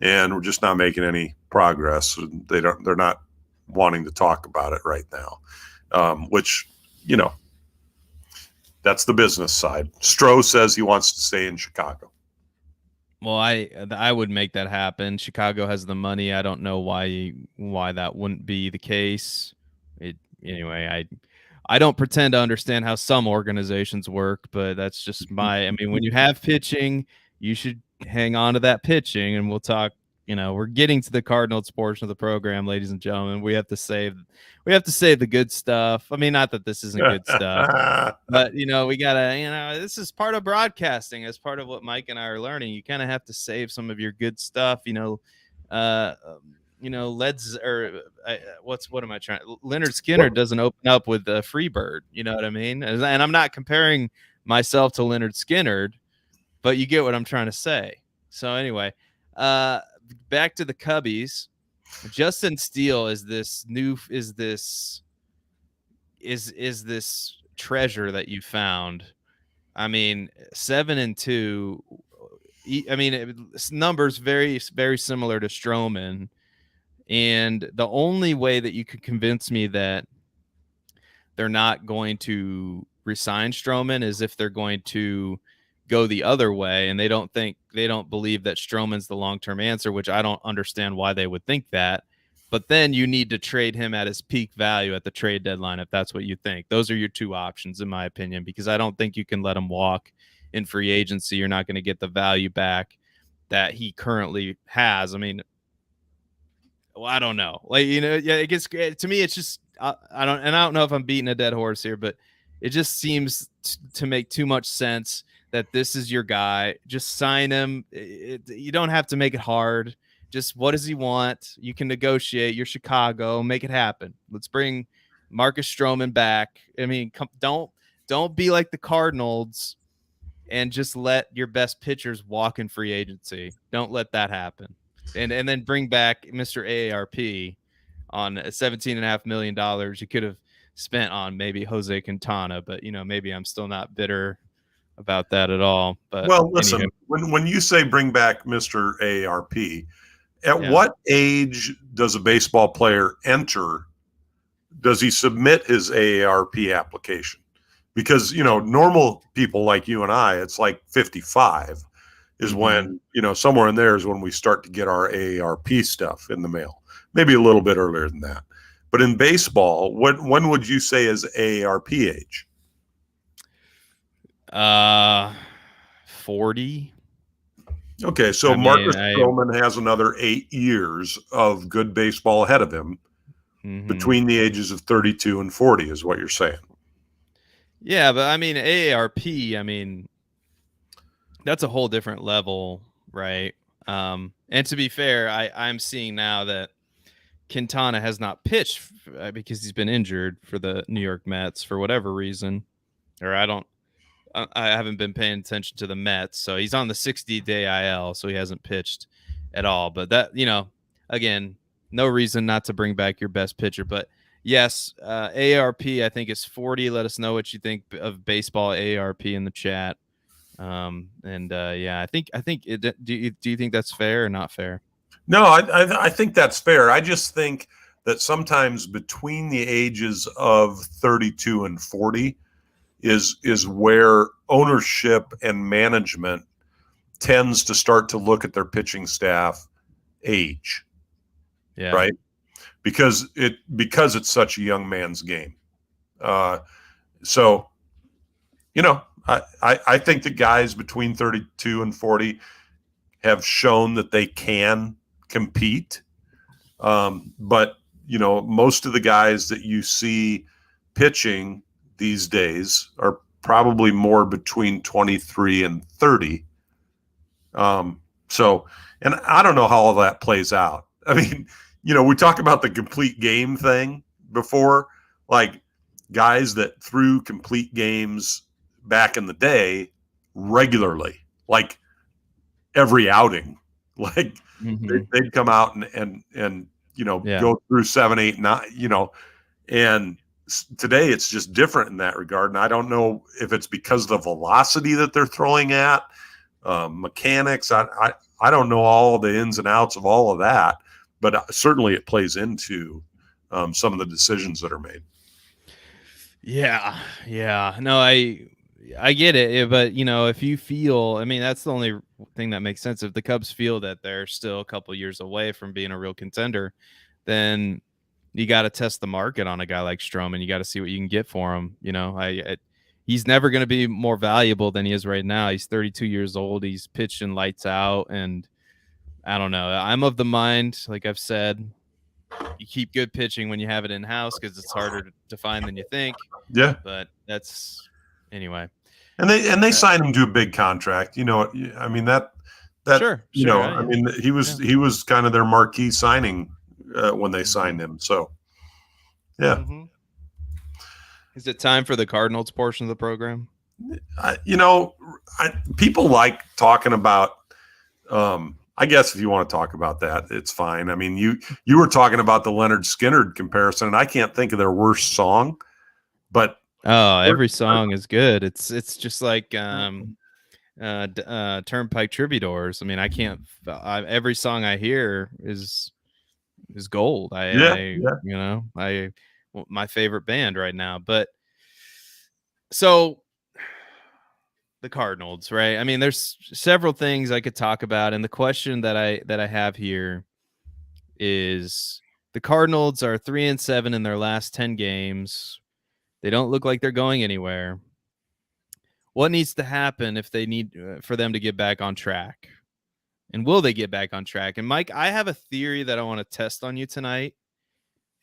and we're just not making any progress. They're not wanting to talk about it right now," which, that's the business side. Stroh says he wants to stay in Chicago. Well, I would make that happen. Chicago has the money. I don't know why that wouldn't be the case. Anyway, I don't pretend to understand how some organizations work, but that's just I mean, when you have pitching, you should hang on to that pitching, and we'll talk. We're getting to the Cardinals portion of the program, ladies and gentlemen. We have to save the good stuff. I mean, not that this isn't good stuff, but we gotta, this is part of broadcasting. As part of what Mike and I are learning, you kind of have to save some of your good stuff. What am I trying? Leonard Skinner doesn't open up with a Freebird. You know what I mean? And I'm not comparing myself to Leonard Skinner, but you get what I'm trying to say. So anyway, back to the Cubbies. Justin Steele is this treasure that you found. I mean, 7-2. I mean, numbers very, very similar to Stroman. And the only way that you could convince me that they're not going to resign Stroman is if they're going to go the other way, and they don't believe that Stroman's the long-term answer, which I don't understand why they would think that. But then you need to trade him at his peak value at the trade deadline if that's what you think. Those are your 2 options, in my opinion, because I don't think you can let him walk in free agency. You're not going to get the value back that he currently has. I mean, well, I don't know. It gets, to me, it's just I don't know if I'm beating a dead horse here, but it just seems to make too much sense that this is your guy. Just sign him. You don't have to make it hard. Just what does he want? You can negotiate. You're Chicago. Make it happen. Let's bring Marcus Stroman back. I mean, don't be like the Cardinals and just let your best pitchers walk in free agency. Don't let that happen. And then bring back Mr. AARP on $17.5 million you could have spent on maybe Jose Quintana, but maybe I'm still not bitter about that at all. But well, listen, when you say bring back Mr. AARP, at what age does a baseball player enter? Does he submit his AARP application? Because normal people like you and I, it's like 55 is when somewhere in there is when we start to get our AARP stuff in the mail. Maybe a little bit earlier than that. But in baseball, when would you say is AARP age? 40. Okay, so Marcus Stroman has another 8 years of good baseball ahead of him between the ages of 32 and 40 is what you're saying. Yeah, but I mean, AARP, I mean, that's a whole different level, right? And to be fair, I'm seeing now that Quintana has not pitched because he's been injured for the New York Mets for whatever reason. Or I don't I haven't been paying attention to the Mets, so he's on the 60-day IL, so he hasn't pitched at all. But that, again, no reason not to bring back your best pitcher. But yes, AARP I think is 40. Let us know what you think of baseball AARP in the chat. Yeah, I think do you think that's fair or not fair? No, I think that's fair. I just think that sometimes between the ages of 32 and 40 is where ownership and management tends to start to look at their pitching staff age. Yeah. Right? Because it's such a young man's game. So, I think the guys between 32 and 40 have shown that they can compete. But, most of the guys that you see pitching these days are probably more between 23 and 30. So, and I don't know how all that plays out. I mean, we talked about the complete game thing before, like guys that threw complete games back in the day regularly, like every outing, like they'd come out and go through 7, 8, 9, and today it's just different in that regard. And I don't know if it's because of the velocity that they're throwing at, mechanics. I don't know all the ins and outs of all of that, but certainly it plays into some of the decisions that are made. Yeah. No, I get it, but if you feel, I mean, that's the only thing that makes sense. If the Cubs feel that they're still a couple years away from being a real contender, then you got to test the market on a guy like Stroman. You got to see what you can get for him. He's never going to be more valuable than he is right now. He's 32 years old. He's pitching lights out, and I don't know. I'm of the mind, like I've said, you keep good pitching when you have it in house because it's harder to find than you think. Yeah, but that's anyway. And they signed him to a big contract. I mean that sure. I mean he was kind of their marquee signing when they signed him. So yeah. Mm-hmm. Is it time for the Cardinals portion of the program? People like talking about. I guess if you want to talk about that, it's fine. I mean, you were talking about the Leonard Skinner comparison, and I can't think of their worst song. But every song is good. It's just like Turnpike Troubadours. I mean, I can't. Every song I hear is gold. My favorite band right now. But so the Cardinals, right? I mean, there's several things I could talk about, and the question that I have here is the Cardinals are 3-7 in their last 10 games. They don't look like they're going anywhere. What needs to happen if they need for them to get back on track? And will they get back on track? And Mike, I have a theory that I want to test on you tonight.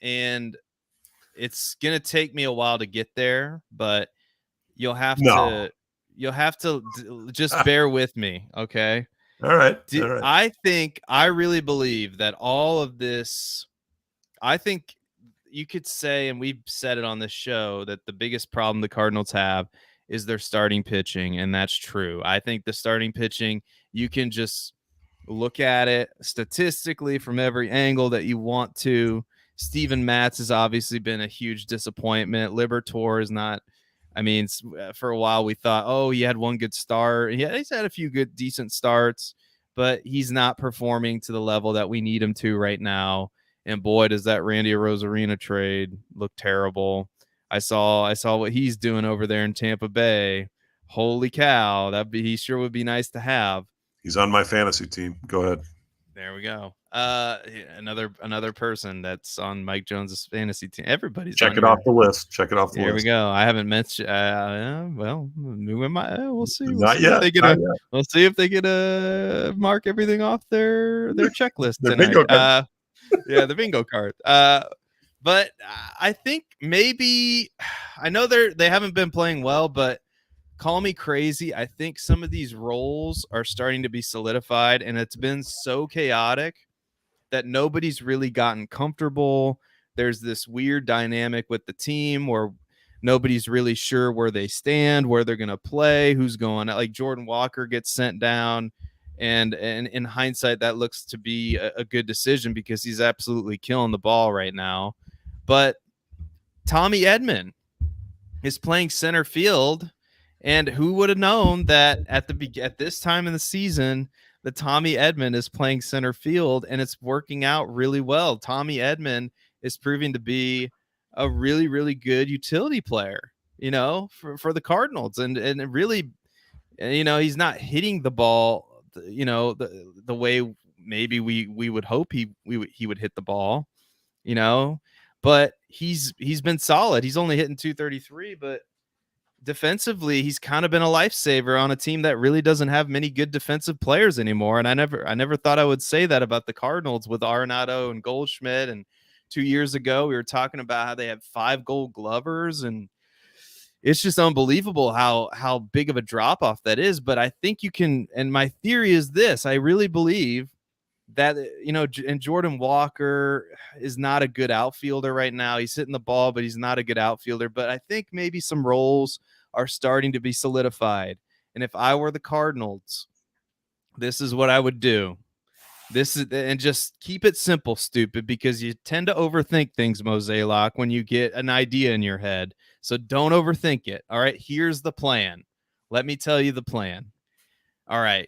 And it's going to take me a while to get there, but you'll have to just bear with me. Okay. All right. I really believe that all of this, I think you could say, and we've said it on this show, that the biggest problem the Cardinals have is their starting pitching. And that's true. I think the starting pitching, you can just look at it statistically from every angle that you want to. Steven Matz has obviously been a huge disappointment. Liberatore is not. I mean, for a while we thought, oh, he had one good start. Yeah, he's had a few good, decent starts, but he's not performing to the level that we need him to right now. And boy, does that Randy Arozarena trade look terrible. I saw what he's doing over there in Tampa Bay. Holy cow, he sure would be nice to have. He's on my fantasy team. Go ahead. There we go. Another person that's on Mike Jones's fantasy team. Everybody's check it off the list. Check it off the list. There we go. I haven't mentioned. We'll see. Not yet. We'll see if they get mark everything off their checklist tonight. Bingo card. The bingo card. But I think maybe I know they haven't been playing well, but call me crazy. I think some of these roles are starting to be solidified, and it's been so chaotic that nobody's really gotten comfortable. There's this weird dynamic with the team where Nobody's really sure where they stand, where they're going to play, who's going. Like Jordan Walker gets sent down. And in hindsight, that looks to be a good decision because he's absolutely killing the ball right now. But Tommy Edman is playing center field. And who would have known that at this time in the season, that Tommy Edman is playing center field and it's working out really well. Tommy Edman is proving to be a really, really good utility player, for the Cardinals. And really, he's not hitting the ball, the way maybe we would hope he would hit the ball, but he's been solid. He's only hitting 233, but defensively, he's kind of been a lifesaver on a team that really doesn't have many good defensive players anymore. And I never thought I would say that about the Cardinals with Arenado and Goldschmidt. And 2 years ago, we were talking about how they have 5 Gold Glovers, and it's just unbelievable how big of a drop off that is. But I think you can. And my theory is this: I really believe that, and Jordan Walker is not a good outfielder right now. He's hitting the ball, but he's not a good outfielder. But I think maybe some roles are starting to be solidified. And if I were the Cardinals, this is what I would do. And just keep it simple, stupid, because you tend to overthink things, Mosaic, when you get an idea in your head. So don't overthink it. All right, here's the plan. Let me tell you the plan. All right.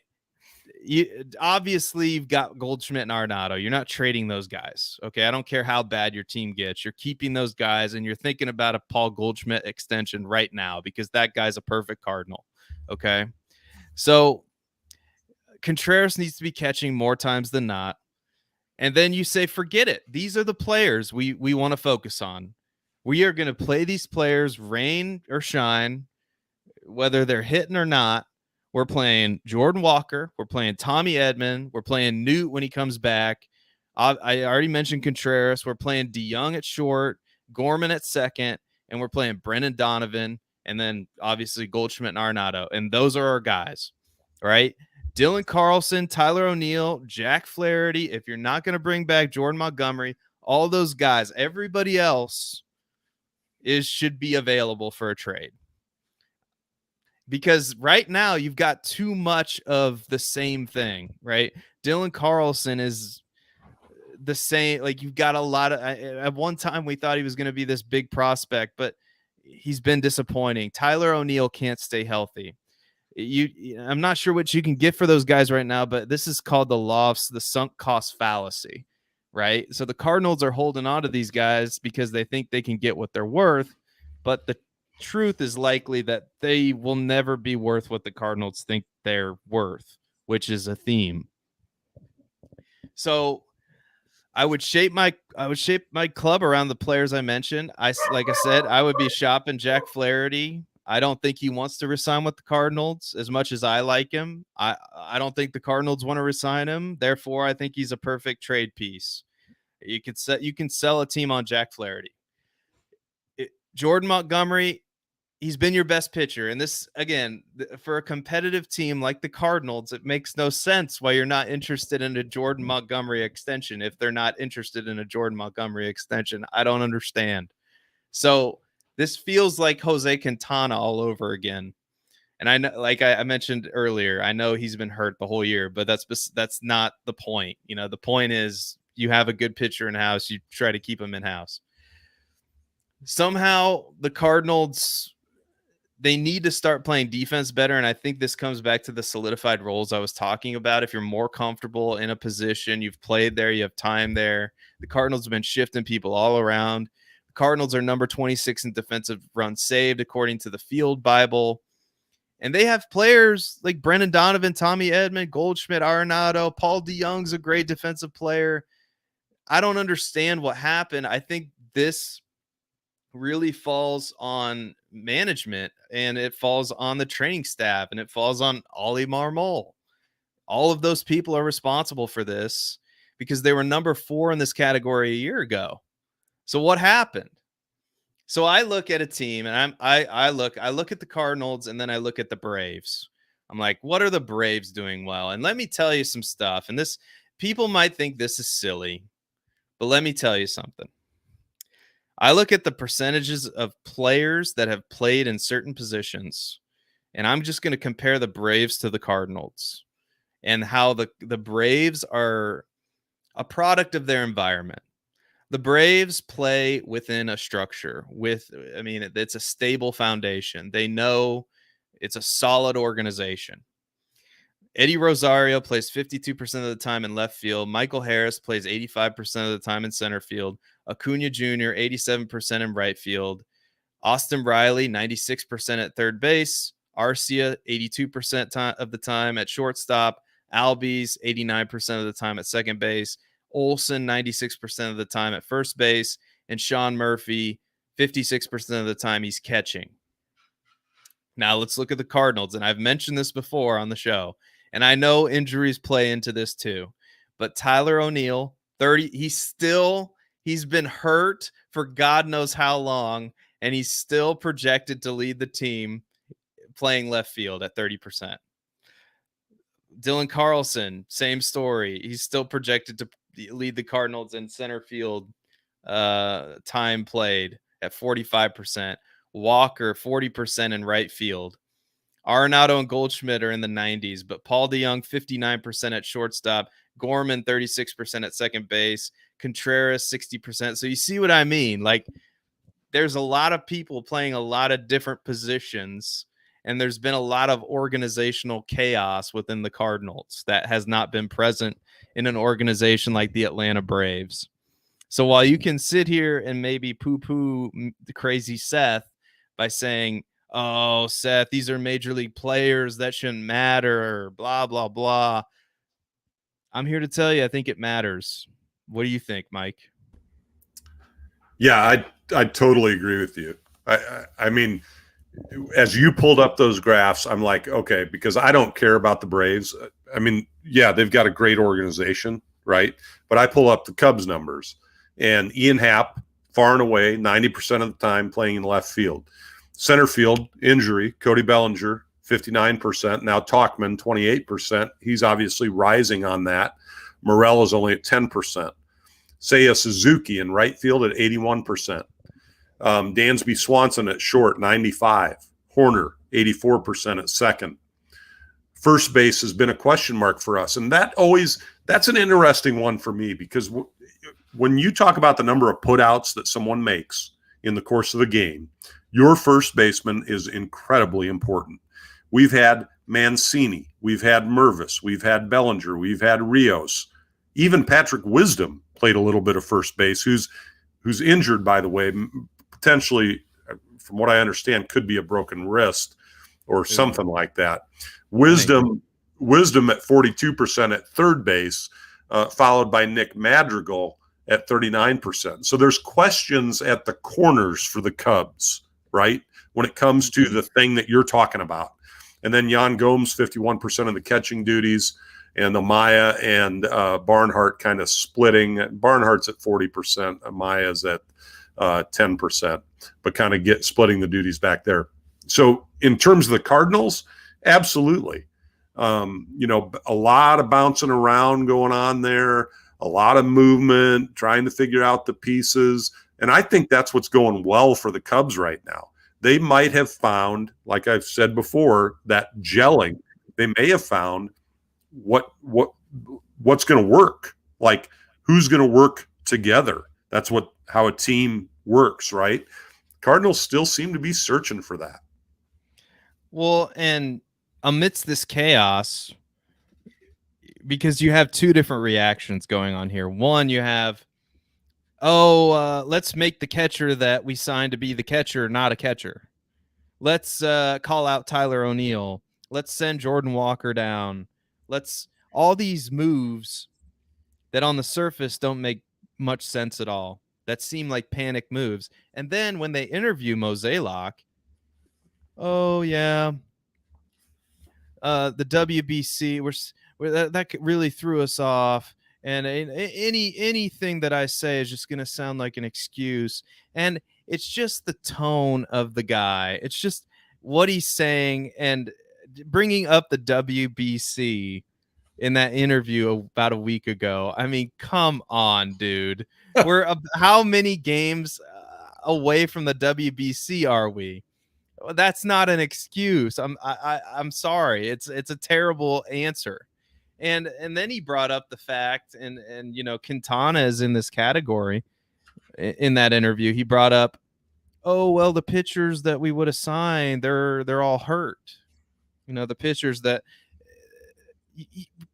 Obviously, you've got Goldschmidt and Arenado. You're not trading those guys. Okay. I don't care how bad your team gets. You're keeping those guys, and you're thinking about a Paul Goldschmidt extension right now because that guy's a perfect Cardinal. Okay. So Contreras needs to be catching more times than not. And then you say, forget it. These are the players we want to focus on. We are going to play these players rain or shine, whether they're hitting or not. We're playing Jordan Walker. We're playing Tommy Edman. We're playing Newt when he comes back. I already mentioned Contreras. We're playing DeYoung at short, Gorman at second, and we're playing Brendan Donovan, and then obviously Goldschmidt and Arenado. And those are our guys, right? Dylan Carlson, Tyler O'Neill, Jack Flaherty. If you're not going to bring back Jordan Montgomery, all those guys, everybody else should be available for a trade. Because right now you've got too much of the same thing, right? Dylan Carlson is the same. Like, you've got a lot of, at one time we thought he was going to be this big prospect, but he's been disappointing. Tyler O'Neill can't stay healthy. I'm not sure what you can get for those guys right now, but this is called the sunk cost fallacy, right? So the Cardinals are holding on to these guys because they think they can get what they're worth, but the truth is likely that they will never be worth what the Cardinals think they're worth, which is a theme. So I would shape my club around the players I mentioned. Like I said, I would be shopping Jack Flaherty. I don't think he wants to resign with the Cardinals as much as I like him. I don't think the Cardinals want to resign him. Therefore, I think he's a perfect trade piece. You can sell a team on Jack Flaherty. Jordan Montgomery, he's been your best pitcher. And this, again, for a competitive team like the Cardinals, it makes no sense why you're not interested in a Jordan Montgomery extension. If they're not interested in a Jordan Montgomery extension, I don't understand. So this feels like Jose Quintana all over again. And I know, like I mentioned earlier, I know he's been hurt the whole year, but that's not the point. The point is you have a good pitcher in house, you try to keep him in house. Somehow the Cardinals, they need to start playing defense better. And I think this comes back to the solidified roles I was talking about. If you're more comfortable in a position, you've played there, you have time there. The Cardinals have been shifting people all around. The Cardinals are number 26 in defensive runs saved, according to the Field Bible. And they have players like Brendan Donovan, Tommy Edman, Goldschmidt, Arenado. Paul DeYoung's a great defensive player. I don't understand what happened. I think this really falls on management, and it falls on the training staff, and it falls on Ollie Marmol. All of those people are responsible for this because they were number 4 in this category a year ago. So what happened? So I look at a team, and I look at the Cardinals, and then I look at the Braves. I'm like, what are the Braves doing well? And let me tell you some stuff. And this, people might think this is silly, but let me tell you something. I look at the percentages of players that have played in certain positions, and I'm just going to compare the Braves to the Cardinals and how the Braves are a product of their environment. The Braves play within a structure it's a stable foundation. They know it's a solid organization. Eddie Rosario plays 52% of the time in left field. Michael Harris plays 85% of the time in center field. Acuna Jr., 87% in right field. Austin Riley, 96% at third base. Arcia, 82% of the time at shortstop. Albies, 89% of the time at second base. Olsen, 96% of the time at first base. And Sean Murphy, 56% of the time he's catching. Now let's look at the Cardinals. And I've mentioned this before on the show. And I know injuries play into this too. But Tyler O'Neill, 30, he's been hurt for God knows how long. And he's still projected to lead the team playing left field at 30%. Dylan Carlson, same story. He's still projected to lead the Cardinals in center field time played at 45%. Walker, 40% in right field. Arenado and Goldschmidt are in the 90s, but Paul DeJong, 59% at shortstop. Gorman, 36% at second base. Contreras, 60%. So you see what I mean? Like, there's a lot of people playing a lot of different positions, and there's been a lot of organizational chaos within the Cardinals that has not been present in an organization like the Atlanta Braves. So while you can sit here and maybe poo-poo the crazy Seth by saying, oh, Seth, these are major league players, that shouldn't matter, blah, blah, blah. I'm here to tell you, I think it matters. What do you think, Mike? Yeah, I totally agree with you. I mean, as you pulled up those graphs, I'm like, okay, because I don't care about the Braves. I mean, yeah, they've got a great organization, right? But I pull up the Cubs numbers, and Ian Happ, far and away, 90% of the time playing in left field. Center field, injury, Cody Bellinger, 59%. Now Tauchman, 28%. He's obviously rising on that. Morel is only at 10%. Seiya Suzuki in right field at 81%. Dansby Swanson at short, 95. Horner, 84% at second. First base has been a question mark for us. And that's an interesting one for me, because when you talk about the number of putouts that someone makes in the course of a game, your first baseman is incredibly important. We've had Mancini, we've had Mervis, we've had Bellinger, we've had Rios. Even Patrick Wisdom played a little bit of first base, who's injured, by the way, potentially, from what I understand, could be a broken wrist or something like that. Wisdom at 42% at third base, followed by Nick Madrigal at 39%. So there's questions at the corners for the Cubs, right, when it comes to the thing that you're talking about. And then Yan Gomes, 51% of the catching duties, and Amaya and Barnhart kind of splitting. Barnhart's at 40%, Amaya's at 10%, but kind of splitting the duties back there. So in terms of the Cardinals, absolutely. A lot of bouncing around going on there, a lot of movement, trying to figure out the pieces. And I think that's what's going well for the Cubs right now. They might have found, like I've said before, that gelling. They may have found what's going to work, like who's going to work together. That's how a team works, right? Cardinals still seem to be searching for that. Well, and amidst this chaos, because you have two different reactions going on here. One, you have, let's make the catcher that we signed to be the catcher not a catcher. Let's call out Tyler O'Neill. Let's send Jordan Walker down. All these moves that on the surface don't make much sense at all, that seem like panic moves. And then when they interview Mozeliak, oh yeah, the WBC, that really threw us off. And anything that I say is just going to sound like an excuse. And it's just the tone of the guy. It's just what he's saying, and bringing up the WBC in that interview about a week ago. I mean, come on, dude. How many games? away from the WBC are we? Well, that's not an excuse. I'm sorry. It's a terrible answer. And then he brought up the fact, and Quintana is in this category in that interview. He brought up, oh well, the pitchers that we would have signed, they're all hurt. The pitchers that,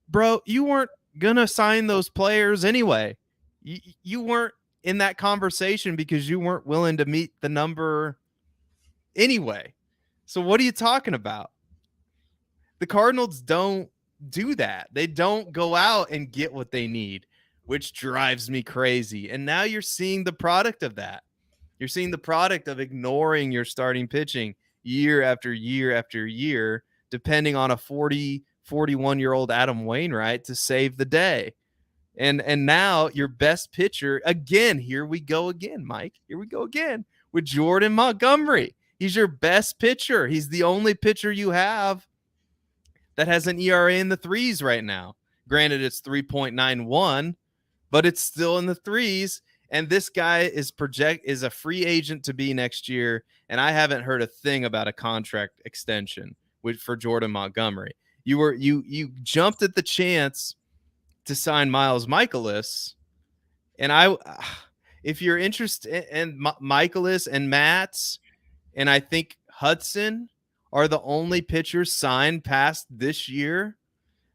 bro, you weren't gonna sign those players anyway. You weren't in that conversation because you weren't willing to meet the number anyway. So what are you talking about? The Cardinals don't do that. They don't go out and get what they need, which drives me crazy. And now you're seeing the product of that. You're seeing the product of ignoring your starting pitching year after year after year, depending on a 41-year-old Adam Wainwright to save the day. And now your best pitcher, again, here we go again, Mike. Here we go again with Jordan Montgomery. He's your best pitcher. He's the only pitcher you have that has an ERA in the threes right now. Granted, it's 3.91, but it's still in the threes. And this guy is a free agent to be next year. And I haven't heard a thing about a contract extension for Jordan Montgomery. You jumped at the chance to sign Miles Michaelis. And if you're interested in Michaelis and Matz, and I think Hudson are the only pitchers signed past this year.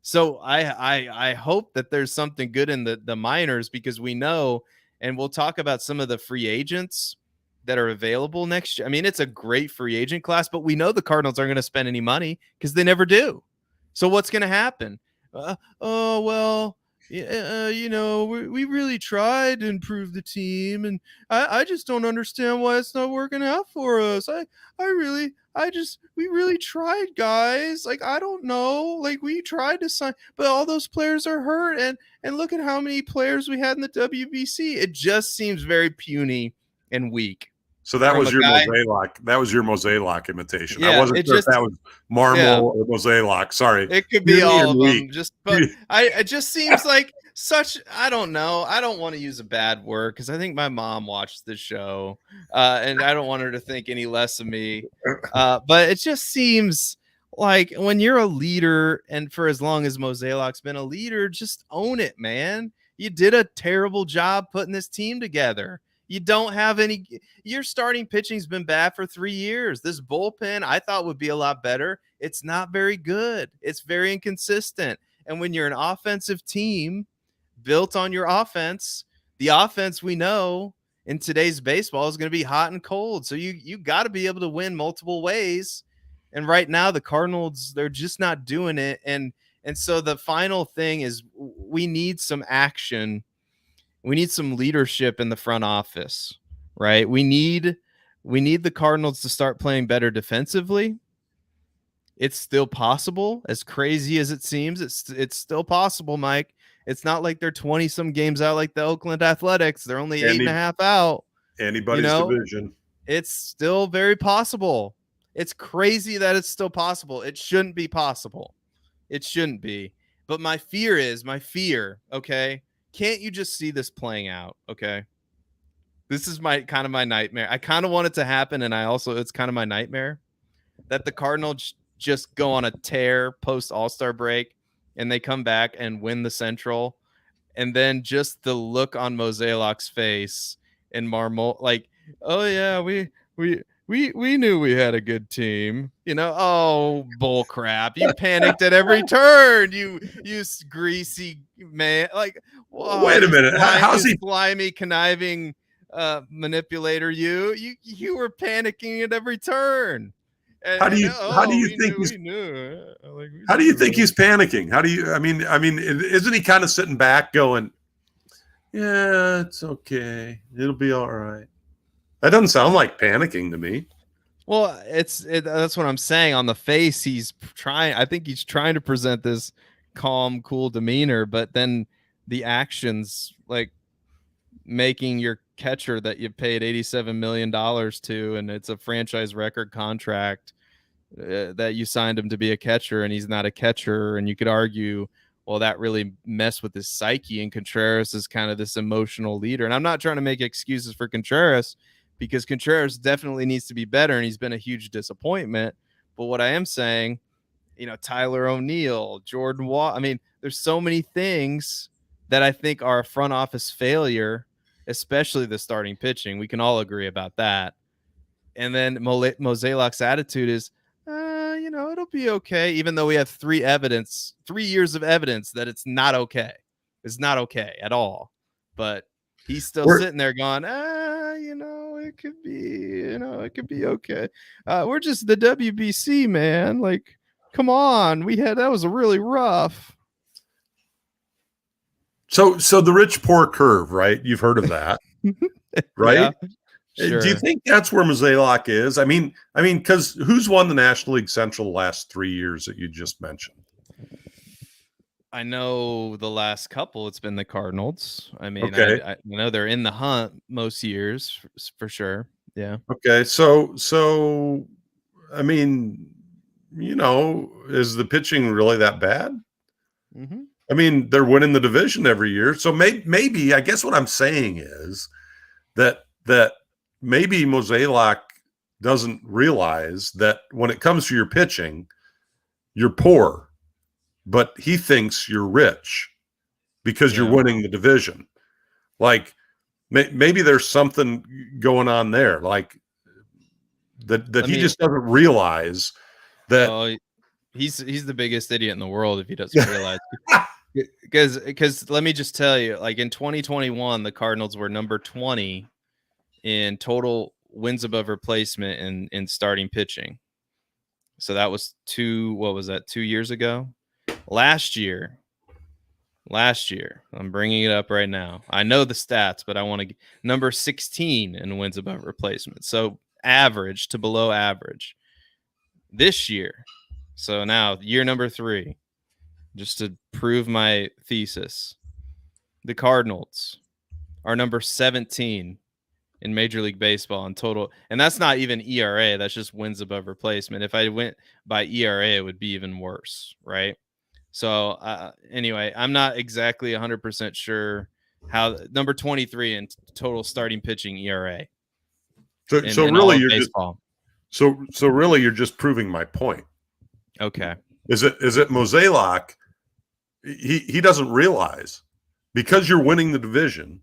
So I hope that there's something good in the minors, because we know, and we'll talk about some of the free agents that are available next year. I mean, it's a great free agent class, but we know the Cardinals aren't going to spend any money because they never do. So what's going to happen? We really tried to improve the team, and I just don't understand why it's not working out for us. We really tried, guys. Like, I don't know. Like, we tried to sign, but all those players are hurt, and look at how many players we had in the WBC. It just seems very puny and weak. So that was your Mosaic. That was your Mosaic imitation. Yeah, I wasn't sure if that was Marmol or Mosaic. Sorry, it could be all of them. It just seems like such. I don't know. I don't want to use a bad word because I think my mom watched the show, and I don't want her to think any less of me. But it just seems like when you're a leader, and for as long as Mosaic's been a leader, just own it, man. You did a terrible job putting this team together. You don't have any. Your starting pitching's been bad for 3 years. This bullpen I thought would be a lot better. It's not very good. It's very inconsistent. And when you're an offensive team built on your offense, the offense we know in today's baseball is going to be hot and cold. So you got to be able to win multiple ways. And right now the Cardinals, they're just not doing it. And so the final thing is we need some action. We need some leadership in the front office, right? We need the Cardinals to start playing better defensively. It's still possible, as crazy as it seems. It's still possible, Mike. It's not like they're 20-some games out like the Oakland Athletics. They're only 8.5 out. Anybody's division. It's still very possible. It's crazy that it's still possible. It shouldn't be possible. It shouldn't be. But my fear, okay? Can't you just see this playing out? Okay. This is my nightmare. I kind of want it to happen. And it's kind of my nightmare that the Cardinals just go on a tear post All-Star break and they come back and win the Central. And then just the look on Mosaic's face and Marmol, like, oh yeah, we knew we had a good team, oh, bull crap. You panicked at every turn. You greasy man. Like, whoa, wait a minute. How's he slimy, conniving manipulator? You were panicking at every turn. And, how do you think he's panicking? Isn't he kind of sitting back going, yeah, it's okay. It'll be all right. That doesn't sound like panicking to me. Well, that's what I'm saying. On the face, he's trying. I think he's trying to present this calm, cool demeanor, but then the actions, like making your catcher that you paid $87 million to, and it's a franchise record contract that you signed him to be a catcher, and he's not a catcher. And you could argue, well, that really messed with his psyche. And Contreras is kind of this emotional leader. And I'm not trying to make excuses for Contreras, because Contreras definitely needs to be better, and he's been a huge disappointment. But what I am saying, Tyler O'Neill, Jordan Wall. I mean, there's so many things that I think are a front office failure, especially the starting pitching. We can all agree about that. And then Mozeliak's attitude is, it'll be okay, even though we have 3 years of evidence that it's not okay. It's not okay at all. But he's still sitting there going, it could be okay. We're just the WBC, man. Like, come on. That was really rough. So the rich poor curve, right? You've heard of that, right? Yeah, sure. Do you think that's where Mozeliak is? I mean, because who's won the National League Central the last 3 years that you just mentioned? I know the last couple, it's been the Cardinals. I mean, okay. I know they're in the hunt most years for sure. Yeah. Okay. So, I mean, is the pitching really that bad? Mm-hmm. I mean, they're winning the division every year. So maybe I guess what I'm saying is that maybe Mozeliak doesn't realize that when it comes to your pitching, you're poor, but he thinks you're rich because you're winning the division. Like maybe there's something going on there, like that he just doesn't realize that. Oh, he's the biggest idiot in the world if he doesn't realize. Because let me just tell you, like in 2021, the Cardinals were number 20 in total wins above replacement in starting pitching. So that was 2 years ago? Last year, I'm bringing it up right now. I know the stats, but I want to number 16 in wins above replacement. So average to below average this year. So now year number 3, just to prove my thesis, the Cardinals are number 17 in Major League Baseball in total. And that's not even ERA. That's just wins above replacement. If I went by ERA, it would be even worse, right? So anyway, I'm not exactly 100% sure how number 23 in total starting pitching ERA. So really you're baseball. So really you're just proving my point. Okay. Is it Mozeliak? He doesn't realize, because you're winning the division,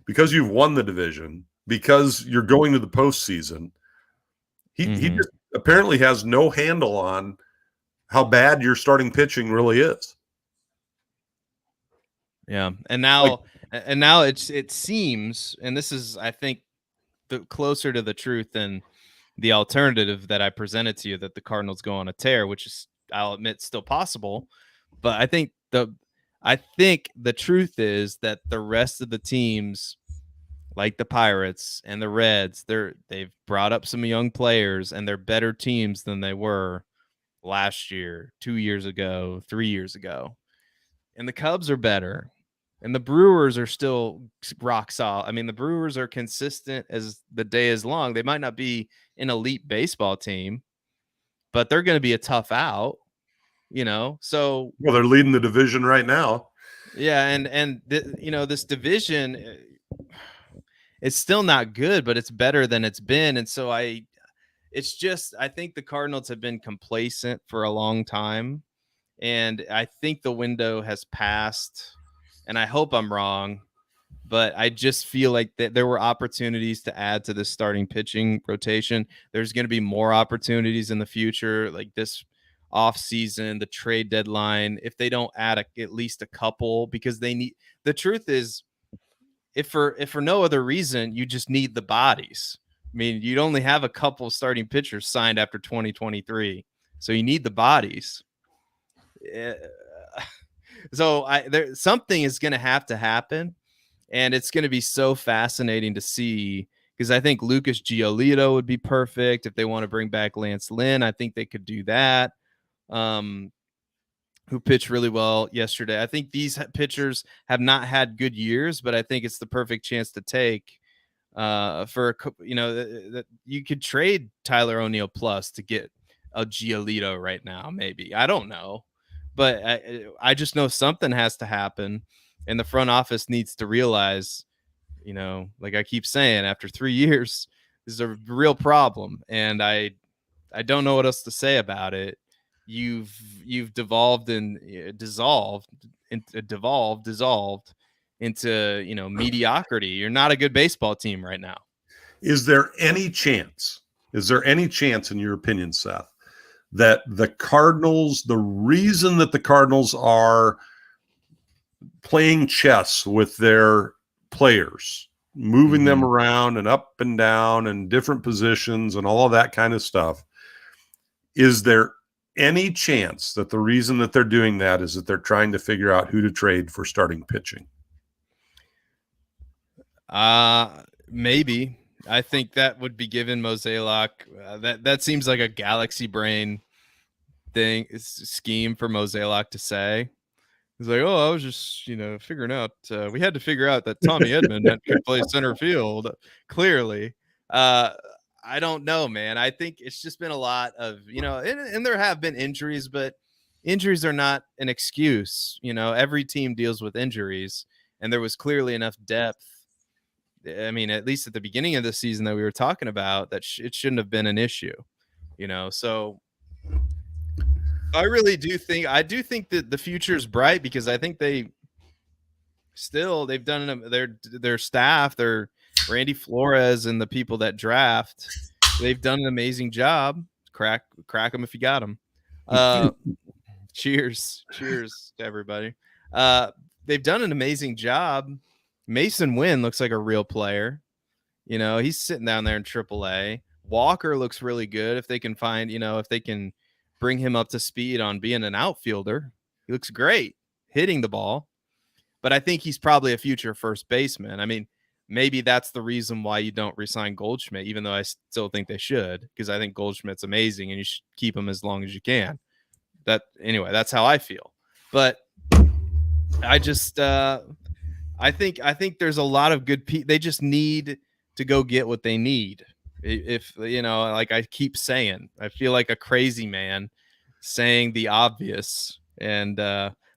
because you've won the division, because you're going to the postseason, he just apparently has no handle on how bad your starting pitching really is. Yeah. And now it seems, and this is, I think, the closer to the truth than the alternative that I presented to you, that the Cardinals go on a tear, which is, I'll admit, still possible. But I think the truth is that the rest of the teams, like the Pirates and the Reds, they've brought up some young players, and they're better teams than they were last year, 2 years ago, 3 years ago. And the Cubs are better. And the Brewers are still rock solid. I mean, the Brewers are consistent as the day is long. They might not be an elite baseball team, but they're going to be a tough out, So, well, they're leading the division right now. Yeah, and this division, it's still not good, but it's better than it's been. And so I think the Cardinals have been complacent for a long time, and I think the window has passed. And I hope I'm wrong, but I just feel like that there were opportunities to add to this starting pitching rotation. There's going to be more opportunities in the future, like this offseason, the trade deadline, if they don't add at least a couple, because they need. The truth is, if for no other reason, you just need the bodies. I mean, you'd only have a couple starting pitchers signed after 2023, so you need the bodies. So something is going to have to happen, and it's going to be so fascinating to see, because I think Lucas Giolito would be perfect if they want to bring back Lance Lynn. I think they could do that. Who pitched really well yesterday. I think these pitchers have not had good years, but I think it's the perfect chance to take that you could trade Tyler O'Neill plus to get a Giolito right now. Maybe, I don't know. But I just know something has to happen, and the front office needs to realize, like I keep saying, after 3 years, This is a real problem, and I don't know what else to say about it. You've dissolved into mediocrity. You're not a good baseball team right now. Is there any chance? Is there any chance, in your opinion, Seth, that the Cardinals, the reason that the Cardinals are playing chess with their players, moving them around and up and down and different positions and all of that kind of stuff, is there any chance that the reason that they're doing that is that they're trying to figure out who to trade for starting pitching? Maybe. I think that would be given Mozeliak. That seems like a galaxy brain scheme for Mozeliak to say. He's like, oh, I was just, figuring out. We had to figure out that Tommy Edman could play center field. Clearly, I don't know, man. I think it's just been a lot of, and there have been injuries, but injuries are not an excuse. Every team deals with injuries, and there was clearly enough depth. I mean, at least at the beginning of the season that we were talking about, that it shouldn't have been an issue. So I really do think that the future is bright, because I think they've done their staff, their Randy Flores and the people that draft, they've done an amazing job. Crack them if you got them. Cheers to everybody. They've done an amazing job. Mason Wynn looks like a real player. He's sitting down there in AAA. Walker looks really good. If they can find, if they can bring him up to speed on being an outfielder, he looks great hitting the ball. But I think he's probably a future first baseman. I mean, maybe that's the reason why you don't resign Goldschmidt, even though I still think they should, because I think Goldschmidt's amazing and you should keep him as long as you can. That's how I feel. But I just I think there's a lot of good people. They just need to go get what they need. If like I keep saying, I feel like a crazy man saying the obvious, and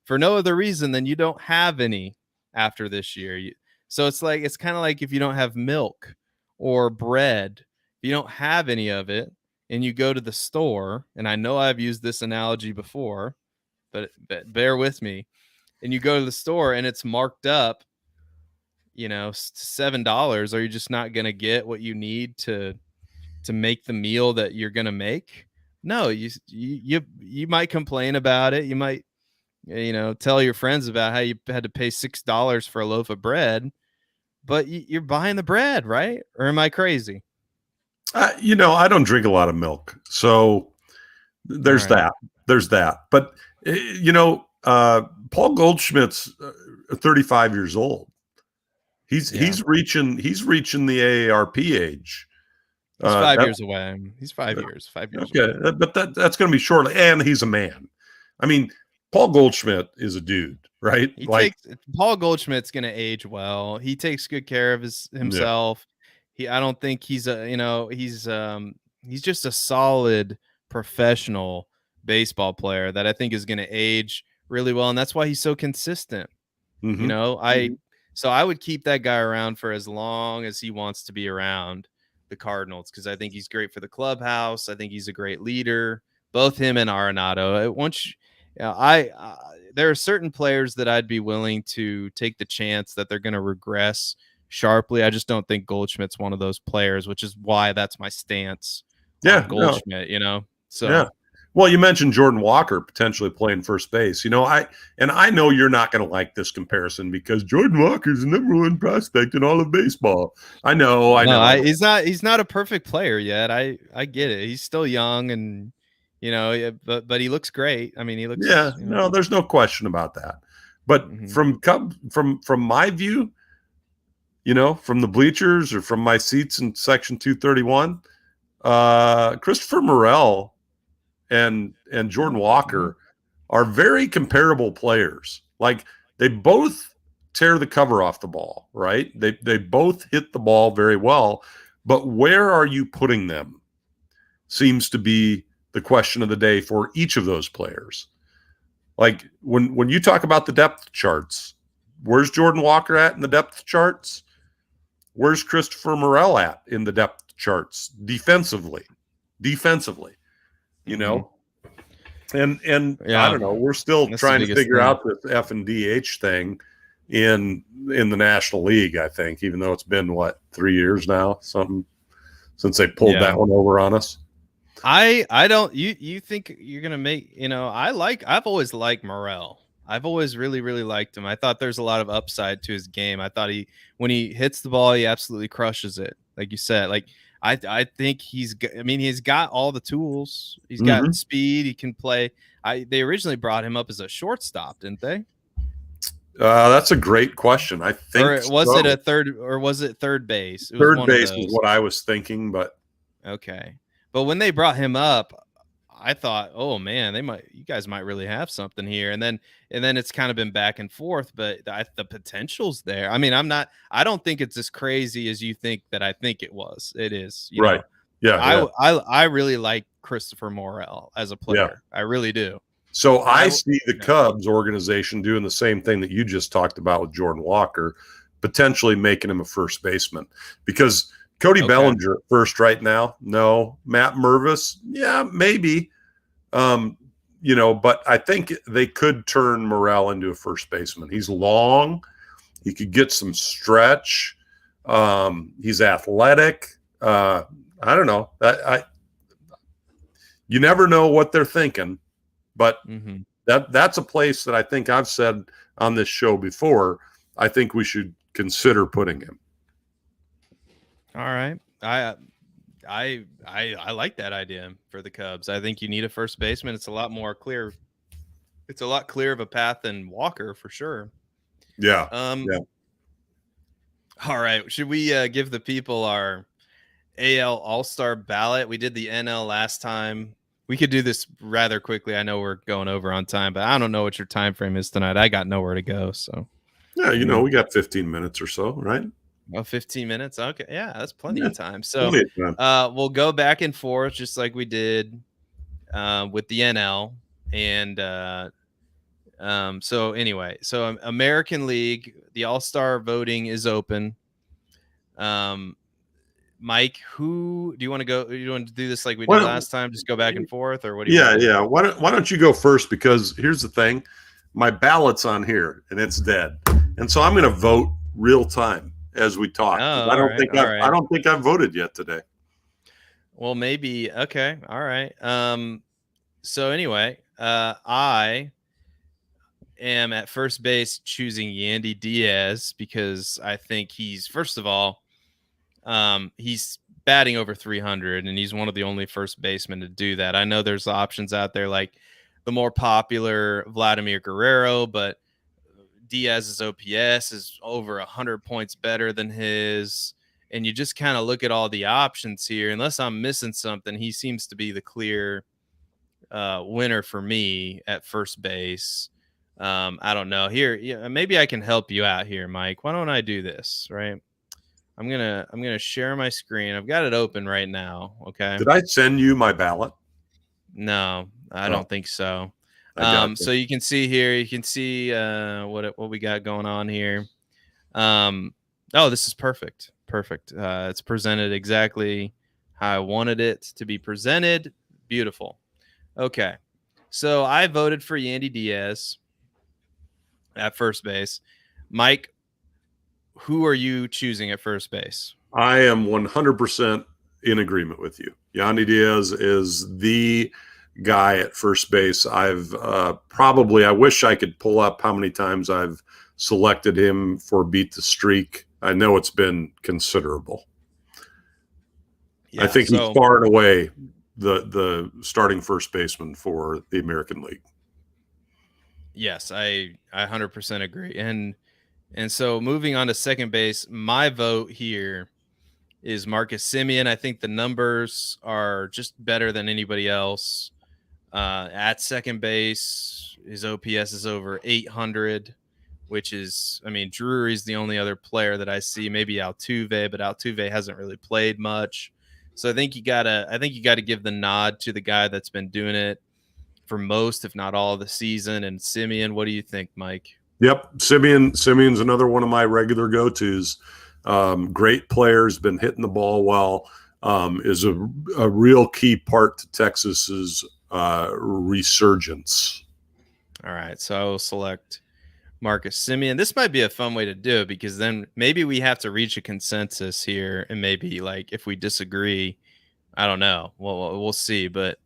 for no other reason than you don't have any after this year. So it's kind of like if you don't have milk or bread, if you don't have any of it, and you go to the store, and I know I've used this analogy before, but bear with me, and you go to the store and it's marked up, $7, are you just not going to get what you need to make the meal that you're going to make? No, you might complain about it. You might, tell your friends about how you had to pay $6 for a loaf of bread, but you're buying the bread, right? Or am I crazy? I don't drink a lot of milk, so there's that. There's that. But Paul Goldschmidt's 35 years old. He's reaching the AARP age. He's 5 years away. He's 5 years. 5 years. Okay, away. But that's going to be shortly, and he's a man. I mean, Paul Goldschmidt is a dude, right? Paul Goldschmidt's going to age well. He takes good care of himself. Yeah. I don't think he's he's just a solid professional baseball player that I think is going to age really well, and that's why he's so consistent. So I would keep that guy around for as long as he wants to be around the Cardinals, because I think he's great for the clubhouse. I think he's a great leader, both him and Arenado. There are certain players that I'd be willing to take the chance that they're going to regress sharply. I just don't think Goldschmidt's one of those players, which is why that's my stance. On Goldschmidt, So yeah. Well, you mentioned Jordan Walker potentially playing first base. I know you're not going to like this comparison because Jordan Walker is the #1 prospect in all of baseball. I know. He's not a perfect player yet. I get it. He's still young, and but he looks great. I mean, he looks. Yeah. No, there's no question about that. But from my view, from the bleachers or from my seats in section 231, Christopher Morel and Jordan Walker are very comparable players. Like, they both tear the cover off the ball, right? They both hit the ball very well, but where are you putting them seems to be the question of the day for each of those players. Like, when you talk about the depth charts, where's Jordan Walker at in the depth charts? Where's Christopher Morel at in the depth charts defensively, you know. And I don't know, we're still trying to figure out this F and DH thing in the National League, I think, even though it's been 3 years now, something, since they pulled that one over on us. I don't, you think you're gonna make, I've always liked Morel. I've always really, really liked him. I thought there's a lot of upside to his game. I thought when he hits the ball, he absolutely crushes it. Like you said, I think he's got all the tools. He's got speed. He can play. They originally brought him up as a shortstop, didn't they? That's a great question. I think, or was it a third, or was it third base? It third base is what I was thinking, but okay. But when they brought him up, I thought, oh man, you guys might really have something here. And then it's kind of been back and forth, but the potential's there. I mean, I don't think it's as crazy as you think that I think it was. It is. Right. Yeah. I really like Christopher Morel as a player. Yeah. I really do. So I see the Cubs organization doing the same thing that you just talked about with Jordan Walker, potentially making him a first baseman, because Cody Bellinger at first right now, no. Matt Mervis, yeah, maybe. But I think they could turn Morel into a first baseman. He's long. He could get some stretch. He's athletic. I don't know. You never know what they're thinking, but that's a place that I think I've said on this show before. I think we should consider putting him. All right. I like that idea for the Cubs. I think you need a first baseman. It's a lot more clear. It's a lot clearer of a path than Walker for sure. Yeah. All right. Should we give the people our AL All-Star ballot? We did the NL last time. We could do this rather quickly. I know we're going over on time, but I don't know what your time frame is tonight. I got nowhere to go. So yeah, we got 15 minutes or so, right? Oh, 15 minutes. Okay. Yeah, that's plenty of time. So we'll go back and forth just like we did with the NL. And so anyway, so American League, the All-Star voting is open. Mike, who do you want to go? Do you want to do this like we did last time? Just go back and forth, or what do you want to do? Yeah. Why don't you go first? Because here's the thing. My ballot's on here and it's dead. And so I'm going to vote real time as we talk. I don't think I've voted yet today. Well, maybe. Okay. All right. So anyway, I am at first base choosing Yandy Diaz because I think he's, first of all, he's batting over 300 and he's one of the only first basemen to do that. I know there's options out there like the more popular Vladimir Guerrero, but Diaz's OPS is over 100 points better than his. And you just kind of look at all the options here. Unless I'm missing something, he seems to be the clear winner for me at first base. I don't know. Here, maybe I can help you out here, Mike. Why don't I do this, right? I'm gonna share my screen. I've got it open right now. Okay. Did I send you my ballot? No, I don't think so. So you can see here, what we got going on here. Oh, this is perfect. It's presented exactly how I wanted it to be presented. Beautiful. Okay. So I voted for Yandy Diaz at first base. Mike, who are you choosing at first base? I am 100% in agreement with you. Yandy Diaz is the guy at first base. I've I wish I could pull up how many times I've selected him for Beat the Streak. I know it's been considerable. Yeah, I think he's far and away the starting first baseman for the American League. Yes, I 100% agree. And so moving on to second base, my vote here is Marcus Semien. I think the numbers are just better than anybody else. At second base, his OPS is over 800, which is, Drury's the only other player that I see, maybe Altuve, but Altuve hasn't really played much. So I think you gotta give the nod to the guy that's been doing it for most, if not all of the season. And Semien, what do you think, Mike? Yep. Simeon's another one of my regular go-tos. Great players, been hitting the ball well. is a real key part to Texas's resurgence. All right, so I will select Marcus Simeon. This might be a fun way to do it because then maybe we have to reach a consensus here, and maybe like if we disagree, I don't know. We'll see. But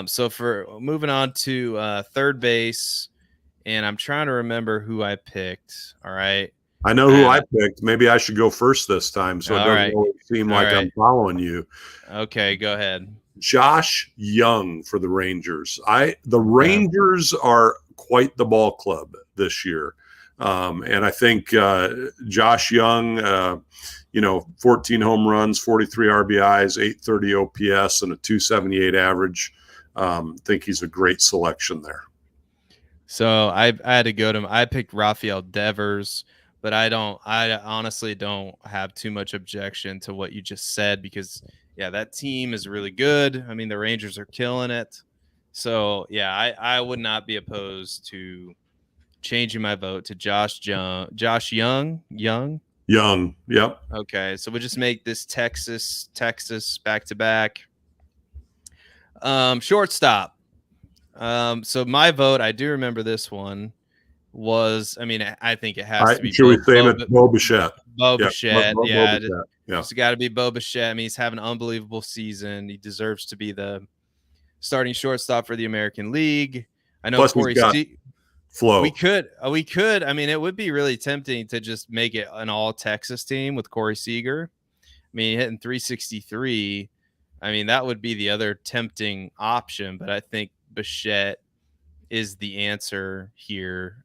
so for moving on to third base, and I'm trying to remember who I picked. All right. I know who I picked. Maybe I should go first this time, so it doesn't always seem like I'm following you. Okay, go ahead. Josh Young for the Rangers. The Rangers are quite the ball club this year. And I think Josh Young, 14 home runs, 43 RBIs, 830 OPS, and a 278 average. Think he's a great selection there. So I had to go to him. I picked Rafael Devers, but I honestly don't have too much objection to what you just said because that team is really good. I mean, the Rangers are killing it. So I would not be opposed to changing my vote to Josh Young. Yep. Okay, so we'll just make this Texas back to back. Shortstop. So my vote, I do remember this one was. I mean, I think it has to be. Should we say it? Bo Bichette. Bo Bichette. Yeah, it's got to be Bo Bichette. I mean, he's having an unbelievable season. He deserves to be the starting shortstop for the American League. I know Corey flow. We could. I mean, it would be really tempting to just make it an all Texas team with Corey Seager. I mean, hitting 363. I mean, that would be the other tempting option, but I think Bichette is the answer here.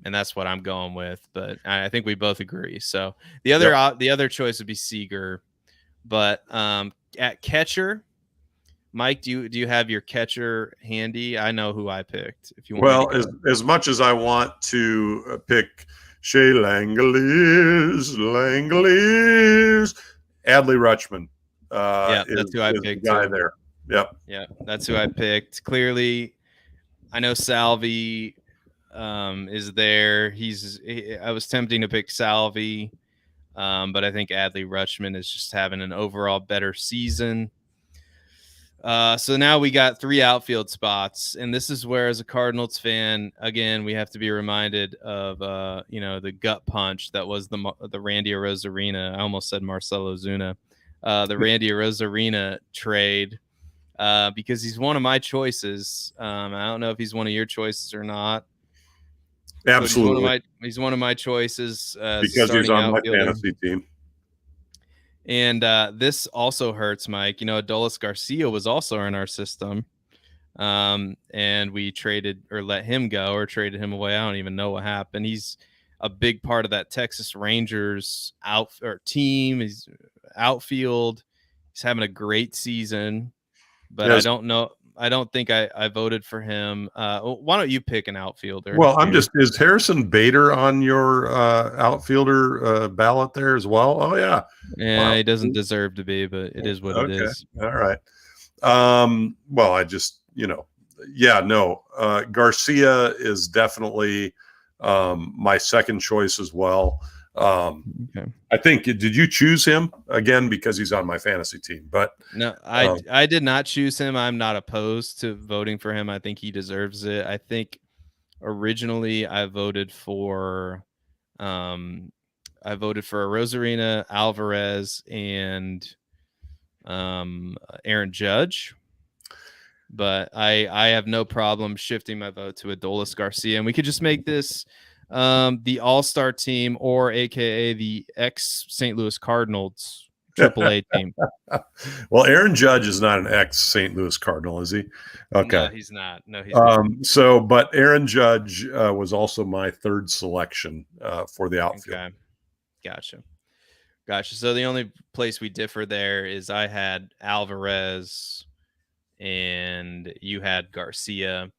And that's what I'm going with, but I think we both agree. So the other choice would be Seager, but at catcher, Mike, do you have your catcher handy? I know who I picked. If you want. Well, as much as I want to pick Shea Langeliers, Adley Rutschman. That's who I picked. The guy there. Yep. Yeah, that's who I picked. Clearly, I know Salvi is there. I was tempting to pick Salvi, but I think Adley Rutschman is just having an overall better season. So now we got 3 outfield spots, and this is where, as a Cardinals fan, again, we have to be reminded of the gut punch that was the Randy Arozarena. I almost said Marcell Ozuna. The Randy Arozarena trade, because he's one of my choices. I don't know if he's one of your choices or not. Absolutely, he's one of my choices because he's on my fantasy team. And this also hurts, Mike. Adolis Garcia was also in our system, and we traded or let him go or traded him away. I don't even know what happened. He's a big part of that Texas Rangers team. He's outfield. He's having a great season, but I don't know. I don't think I voted for him. Why don't you pick an outfielder? Well, is Harrison Bader on your outfielder ballot there as well? Oh, yeah. Yeah, he doesn't deserve to be, but it is what it is. All right. Well, I just, Garcia is definitely my second choice as well. Okay. I think, did you choose him again because he's on my fantasy team? But no, I did not choose him. I'm not opposed to voting for him. I think he deserves it. I think originally I voted for Rosarina, Alvarez, and Aaron Judge. But I have no problem shifting my vote to Adolis Garcia, and we could just make this the All-Star team, or AKA the ex-St. Louis Cardinals AAA team. Well, Aaron Judge is not an ex-St. Louis Cardinal, is he? Okay. No, he's not. Not. But Aaron Judge was also my third selection for the outfield. Okay. Gotcha. So the only place we differ there is I had Alvarez and you had Garcia.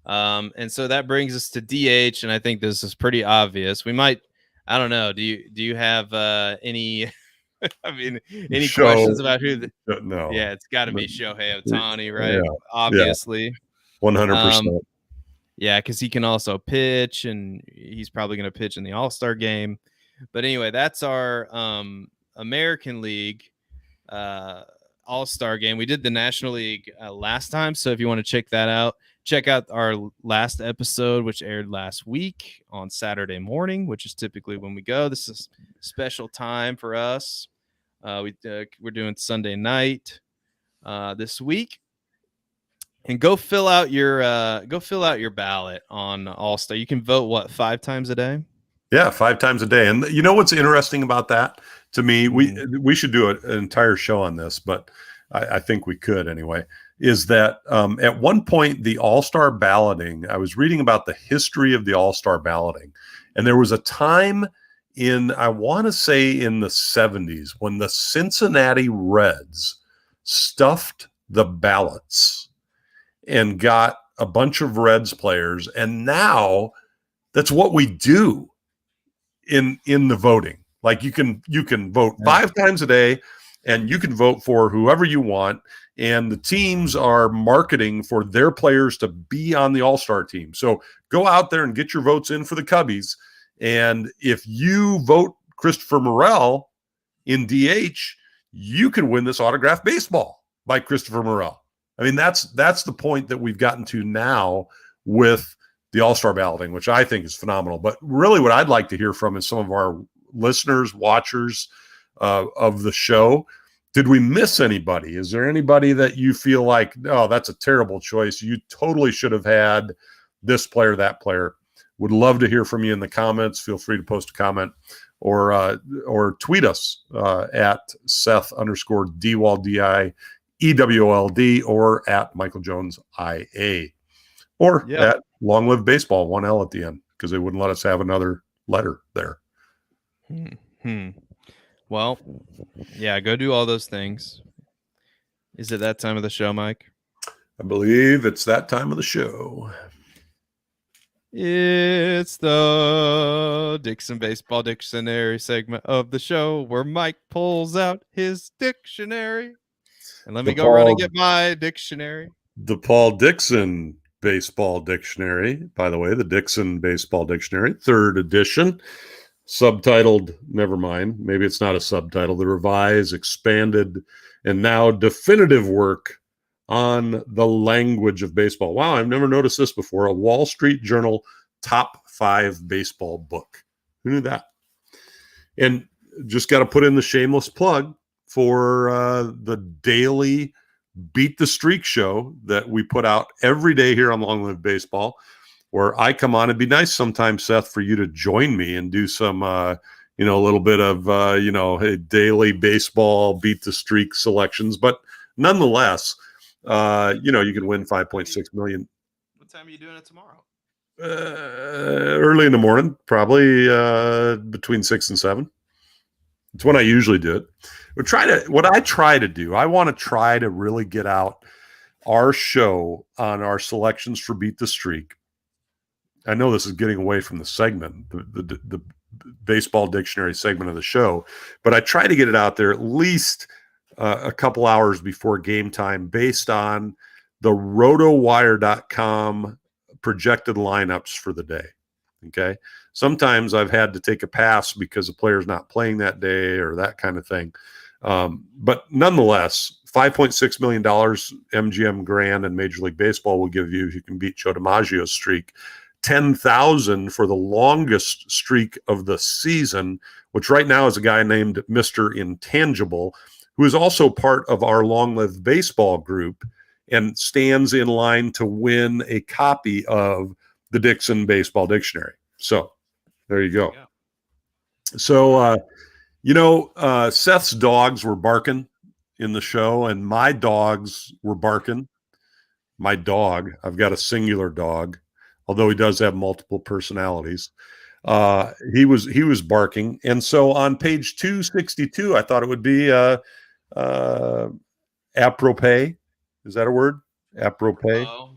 And so that brings us to DH, and I think this is pretty obvious. We might, I don't know. Do you have any? Any questions about who? No. Yeah, it's got to be Shohei Ohtani, right? Yeah. Obviously, 100%. Yeah, because he can also pitch, and he's probably going to pitch in the All-Star game. But anyway, that's our American League. All-Star game. We did the National League last time, so if you want to check that out, check out our last episode, which aired last week on Saturday morning, which is typically when we go. This is a special time for us. We're doing Sunday night this week. And go fill out your ballot on All-Star. You can vote 5 times a day? Yeah, 5 times a day. And you know what's interesting about that? To me, we should do an entire show on this, but I think we could anyway, is that at one point, the All-Star balloting, I was reading about the history of the All-Star balloting, and there was a time I want to say in the 70s, when the Cincinnati Reds stuffed the ballots and got a bunch of Reds players, and now that's what we do in the voting. Like you can vote 5 times a day, and you can vote for whoever you want, and the teams are marketing for their players to be on the All-Star team. So go out there and get your votes in for the Cubbies, and if you vote Christopher Morel in DH, you can win this autographed baseball by Christopher Morel. I mean, that's the point that we've gotten to now with the All-Star balloting, which I think is phenomenal. But really what I'd like to hear from is some of our listeners, watchers of the show. Did we miss anybody? Is there anybody that you feel like, oh, that's a terrible choice? You totally should have had this player, that player. Would love to hear from you in the comments. Feel free to post a comment or tweet us at Seth_Diewold, DIEWOLD, or at Michael Jones IA, or at Long Live Baseball, 1 L at the end, because they wouldn't let us have another letter there. Well, yeah, go do all those things. Is it that time of the show, Mike? I believe it's that time of the show. It's the Dixon Baseball Dictionary segment of the show where Mike pulls out his dictionary. And let me go run and get my dictionary. The Paul Dixon Baseball Dictionary, by the way, the Dixon Baseball Dictionary, 3rd edition, subtitled, never mind, maybe it's not a subtitle, the revised, expanded, and now definitive work on the language of baseball. Wow, I've never noticed this before. A Wall Street Journal top 5 baseball book. Who knew that? And just got to put in the shameless plug for the daily Beat the Streak show that we put out every day here on Long Live Baseball, where I come on. It'd be nice sometimes, Seth, for you to join me and do some, a little bit of, daily baseball Beat the Streak selections. But nonetheless, you can win 5.6 million. What time are you doing it tomorrow? Early in the morning, probably between 6 and 7. It's when I usually do it. What I try to do, I want to try to really get out our show on our selections for Beat the Streak. I know this is getting away from the segment, the baseball dictionary segment of the show, but I try to get it out there at least a couple hours before game time based on the rotowire.com projected lineups for the day. Okay. Sometimes I've had to take a pass because the player's not playing that day or that kind of thing. But nonetheless, $5.6 million MGM Grand and Major League Baseball will give you if you can beat Joe DiMaggio's streak. $10,000 for the longest streak of the season, which right now is a guy named Mr. Intangible, who is also part of our Long Live Baseball group and stands in line to win a copy of the Dixon Baseball Dictionary. So there you go. So, Seth's dogs were barking in the show, and my dogs were barking. My dog, I've got a singular dog, although he does have multiple personalities. He was barking. And so on page 262, I thought it would be apropos. Is that a word? Apropos.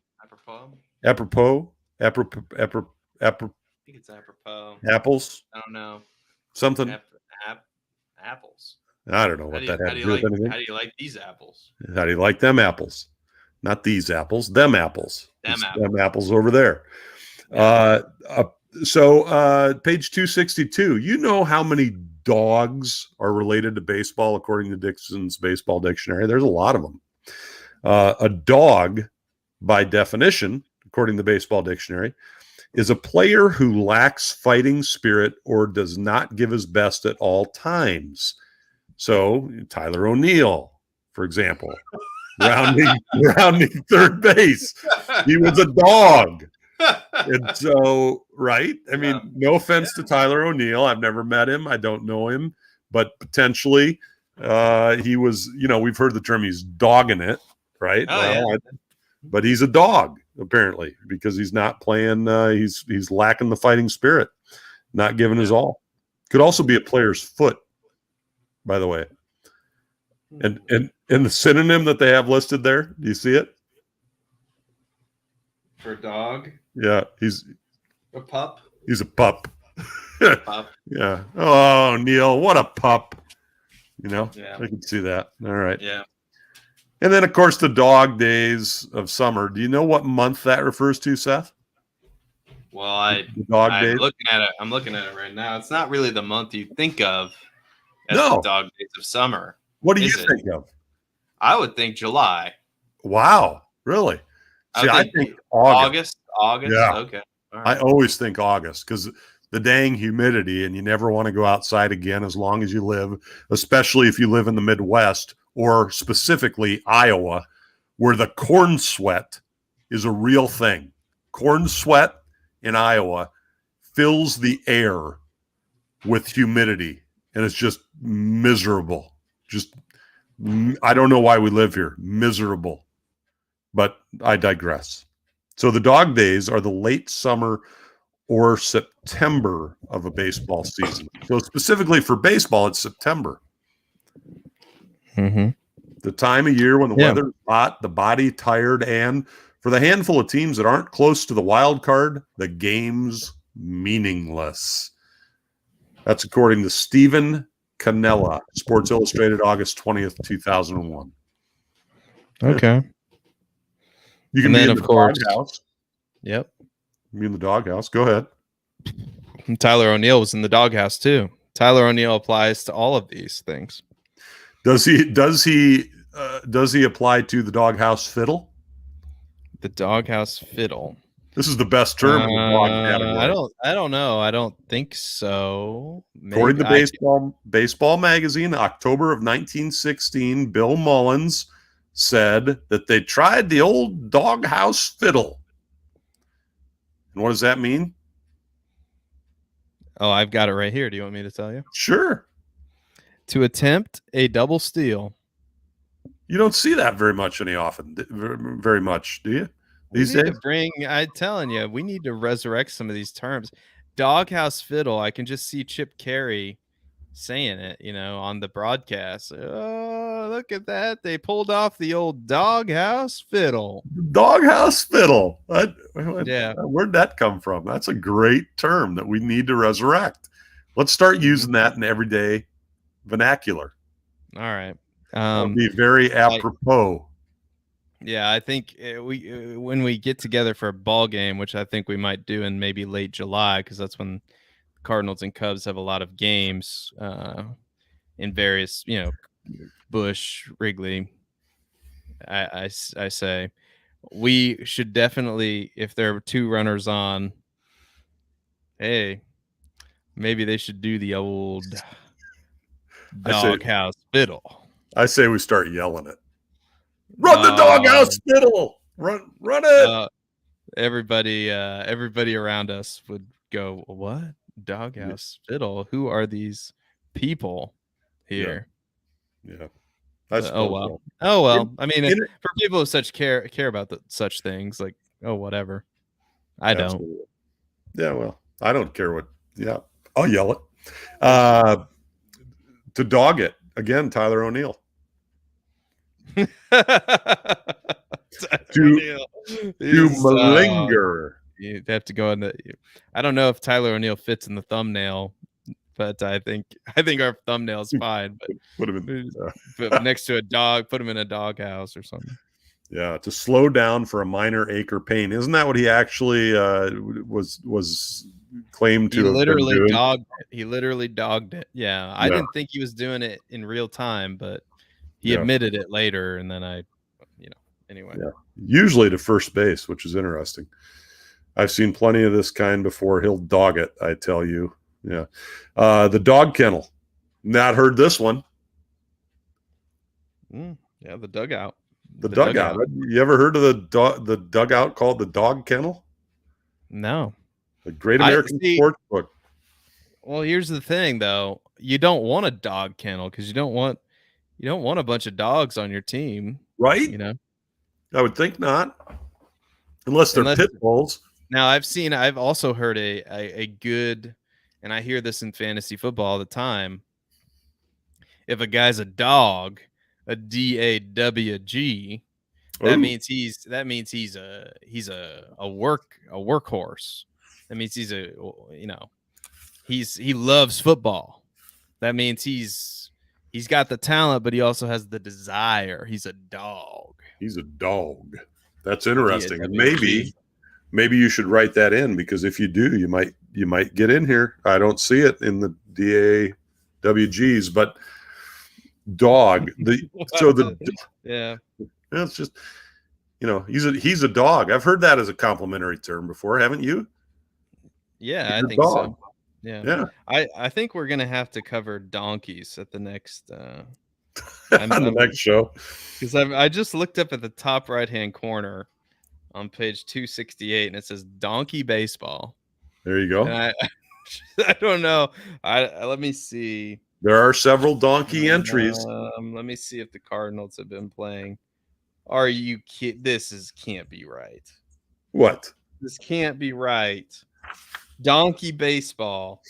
Apropos. I think it's apropos. Apples. I don't know. Something. Apples. I don't know what that has to do with anything. How do you like these apples? How do you like them apples? Not these apples. Them apples. Them apples over there. Yeah. So page 262. You know how many dogs are related to baseball, according to Dixon's Baseball Dictionary. There's a lot of them. A dog, by definition, according to the Baseball Dictionary, is a player who lacks fighting spirit or does not give his best at all times. So Tyler O'Neill, for example, rounding third base, he was a dog. And so, right? I mean, no offense to Tyler O'Neill. I've never met him. I don't know him, but potentially he was, we've heard the term he's dogging it, right? But he's a dog, apparently, because he's not playing. He's lacking the fighting spirit, not giving his all. Could also be a player's foot, by the way. And the synonym that they have listed there, do you see it? For dog? Yeah, he's a pup. He's a pup. Pup. Yeah. Oh, Neil, what a pup. Yeah. I can see that. All right. Yeah. And then, of course, the dog days of summer. Do you know what month that refers to, Seth? Well, I'm looking at it right now. It's not really the month you think of as the dog days of summer. What do you think of? I would think July. Wow. Really? See, I think August. Yeah. Okay. All right. I always think August because the dang humidity, and you never want to go outside again as long as you live, especially if you live in the Midwest or specifically Iowa, where the corn sweat is a real thing. Corn sweat in Iowa fills the air with humidity, and it's just miserable. I don't know why we live here. Miserable. But I digress. So the dog days are the late summer or September of a baseball season. So specifically for baseball, it's September. Mm-hmm. The time of year when the weather is hot, the body tired, and for the handful of teams that aren't close to the wild card, the game's meaningless. That's according to Stephen Cannella, Sports Illustrated, August 20th, 2001. Okay. You can be in the doghouse. Yep. You in the doghouse. Go ahead. And Tyler O'Neill was in the doghouse too. Tyler O'Neill applies to all of these things. Does he apply to the doghouse fiddle? The doghouse fiddle. This is the best term in the dog category. I don't know. I don't think so. According to Baseball Magazine, October of 1916, Bill Mullins said that they tried the old doghouse fiddle. And what does that mean? Oh, I've got it right here. Do you want me to tell you? Sure. To attempt a double steal. You don't see that very much, do you? These days? I'm telling you, we need to resurrect some of these terms. Doghouse fiddle. I can just see Chip Carey saying it, on the broadcast. Oh, look at that. They pulled off the old doghouse fiddle. Doghouse fiddle. Yeah. Where'd that come from? That's a great term that we need to resurrect. Let's start using that in everyday vernacular. All right. That would be very apropos. Yeah, I think when we get together for a ball game, which I think we might do in maybe late July, because that's when Cardinals and Cubs have a lot of games in various, Busch, Wrigley. I say we should definitely, if there are two runners on, hey, maybe they should do the old doghouse fiddle. I say we start yelling it. Run the doghouse fiddle. Run it. Everybody around us would go, what? Doghouse fiddle? Who are these people here? Yeah. Oh well. I mean, for people who care about such things, like, oh, whatever. I don't. Yeah, well, I don't care what. Yeah, I'll yell it. To dog it again, Tyler O'Neill. to malinger. You have to go in the. I don't know if Tyler O'Neill fits in the thumbnail, but I think our thumbnail's fine. But put him in, but next to a dog, put him in a doghouse or something. Yeah, to slow down for a minor ache or pain. Isn't that what he actually was claimed to have been doing. He literally dogged it. Yeah, I didn't think he was doing it in real time, but he admitted it later, and then anyway. Yeah, usually to first base, which is interesting. I've seen plenty of this kind before. He'll dog it, I tell you. Yeah, the dog kennel. Not heard this one. Yeah, the dugout. The dugout. You ever heard of the dugout called the dog kennel? No. The Great American Sports Book. Well, here's the thing, though. You don't want a dog kennel because you don't want a bunch of dogs on your team, right? You know, I would think not, unless they're pit bulls. Now, I've also heard a good, and I hear this in fantasy football all the time. If a guy's a dog, a DAWG, that means he's a workhorse. That means he loves football. That means he's got the talent, but he also has the desire. He's a dog. He's a dog. That's interesting. And maybe you should write that in, because if you do, you might get in here. I don't see it in the DAWGs, but dog. Yeah. It's just, he's a dog. I've heard that as a complimentary term before, haven't you? Yeah, I think so. Yeah. I think we're gonna have to cover donkeys at the next on the next show, because I just looked up at the top right hand corner on page 268, and it says donkey baseball. There you go. And I don't know. Let me see. There are several donkey entries. Let me see if the Cardinals have been playing. Are you kidding? This can't be right. What? This can't be right. Donkey baseball.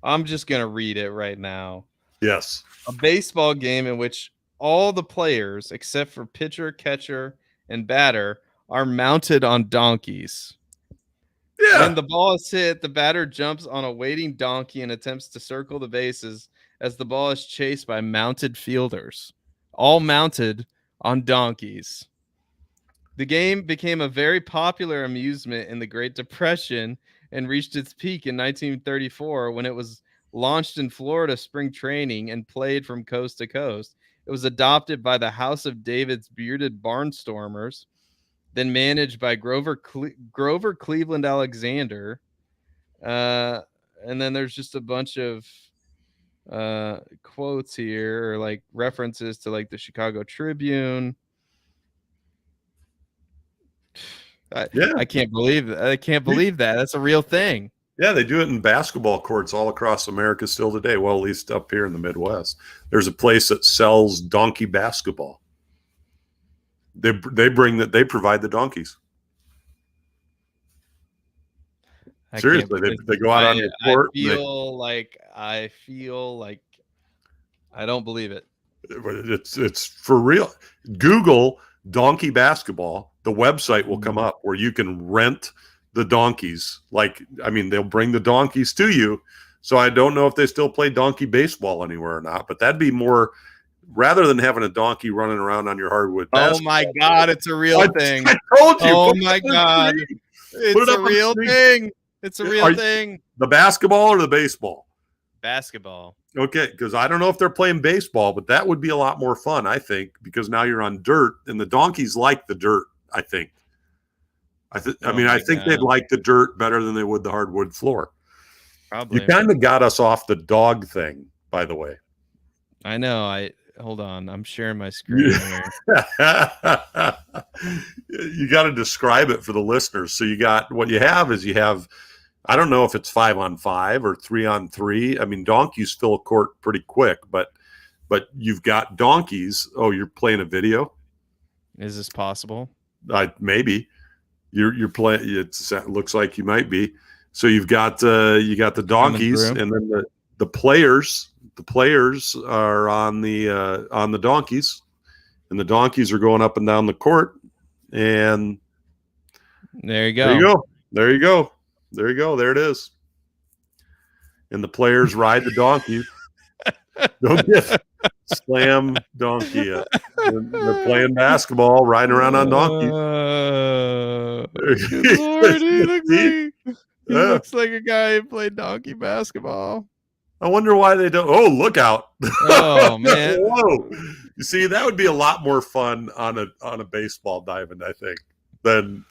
I'm just going to read it right now. Yes. A baseball game in which all the players, except for pitcher, catcher, and batter, are mounted on donkeys. Yeah. When the ball is hit, the batter jumps on a waiting donkey and attempts to circle the bases as the ball is chased by mounted fielders, all mounted on donkeys. The game became a very popular amusement in the Great Depression and reached its peak in 1934 when it was launched in Florida spring training and played from coast to coast. It was adopted by the House of David's bearded barnstormers, then managed by Grover Cleveland Alexander. And then there's just a bunch of quotes here, or like references to like the Chicago Tribune. I can't believe that. I can't believe that. That's a real thing. Yeah, they do it in basketball courts all across America still today. Well, at least up here in the Midwest. There's a place that sells donkey basketball. They provide the donkeys. Seriously, they go out on your court. I feel like I don't believe it. It's for real. Google donkey basketball. The website will come up where you can rent the donkeys. They'll bring the donkeys to you. So I don't know if they still play donkey baseball anywhere or not, but that'd be more, rather than having a donkey running around on your hardwood. Oh my God, it's a real thing. I told you. Oh my God. It's a real thing. It's a real thing. The basketball or the baseball? Basketball. Okay, because I don't know if they're playing baseball, but that would be a lot more fun, I think, because now you're on dirt, and the donkeys like the dirt, I think. I think they'd like the dirt better than they would the hardwood floor. Probably. You kind of got us off the dog thing, by the way. I know. Hold on. I'm sharing my screen here. You got to describe it for the listeners. So you have, I don't know if it's 5-on-5 or 3-on-3. I mean, donkeys fill a court pretty quick, but you've got donkeys. Oh, you're playing a video? Is this possible? Maybe. You're playing. It looks like you might be. So you got the donkeys, and then the players. The players are on the donkeys, and the donkeys are going up and down the court. And there you go. There you go. There it is. And the players ride the donkeys. Don't get slam donkey. They're playing basketball, riding around on donkeys. He looks like a guy who played donkey basketball. I wonder why they don't. Oh, look out! Oh man! Whoa! You see, that would be a lot more fun on a baseball diamond, I think, than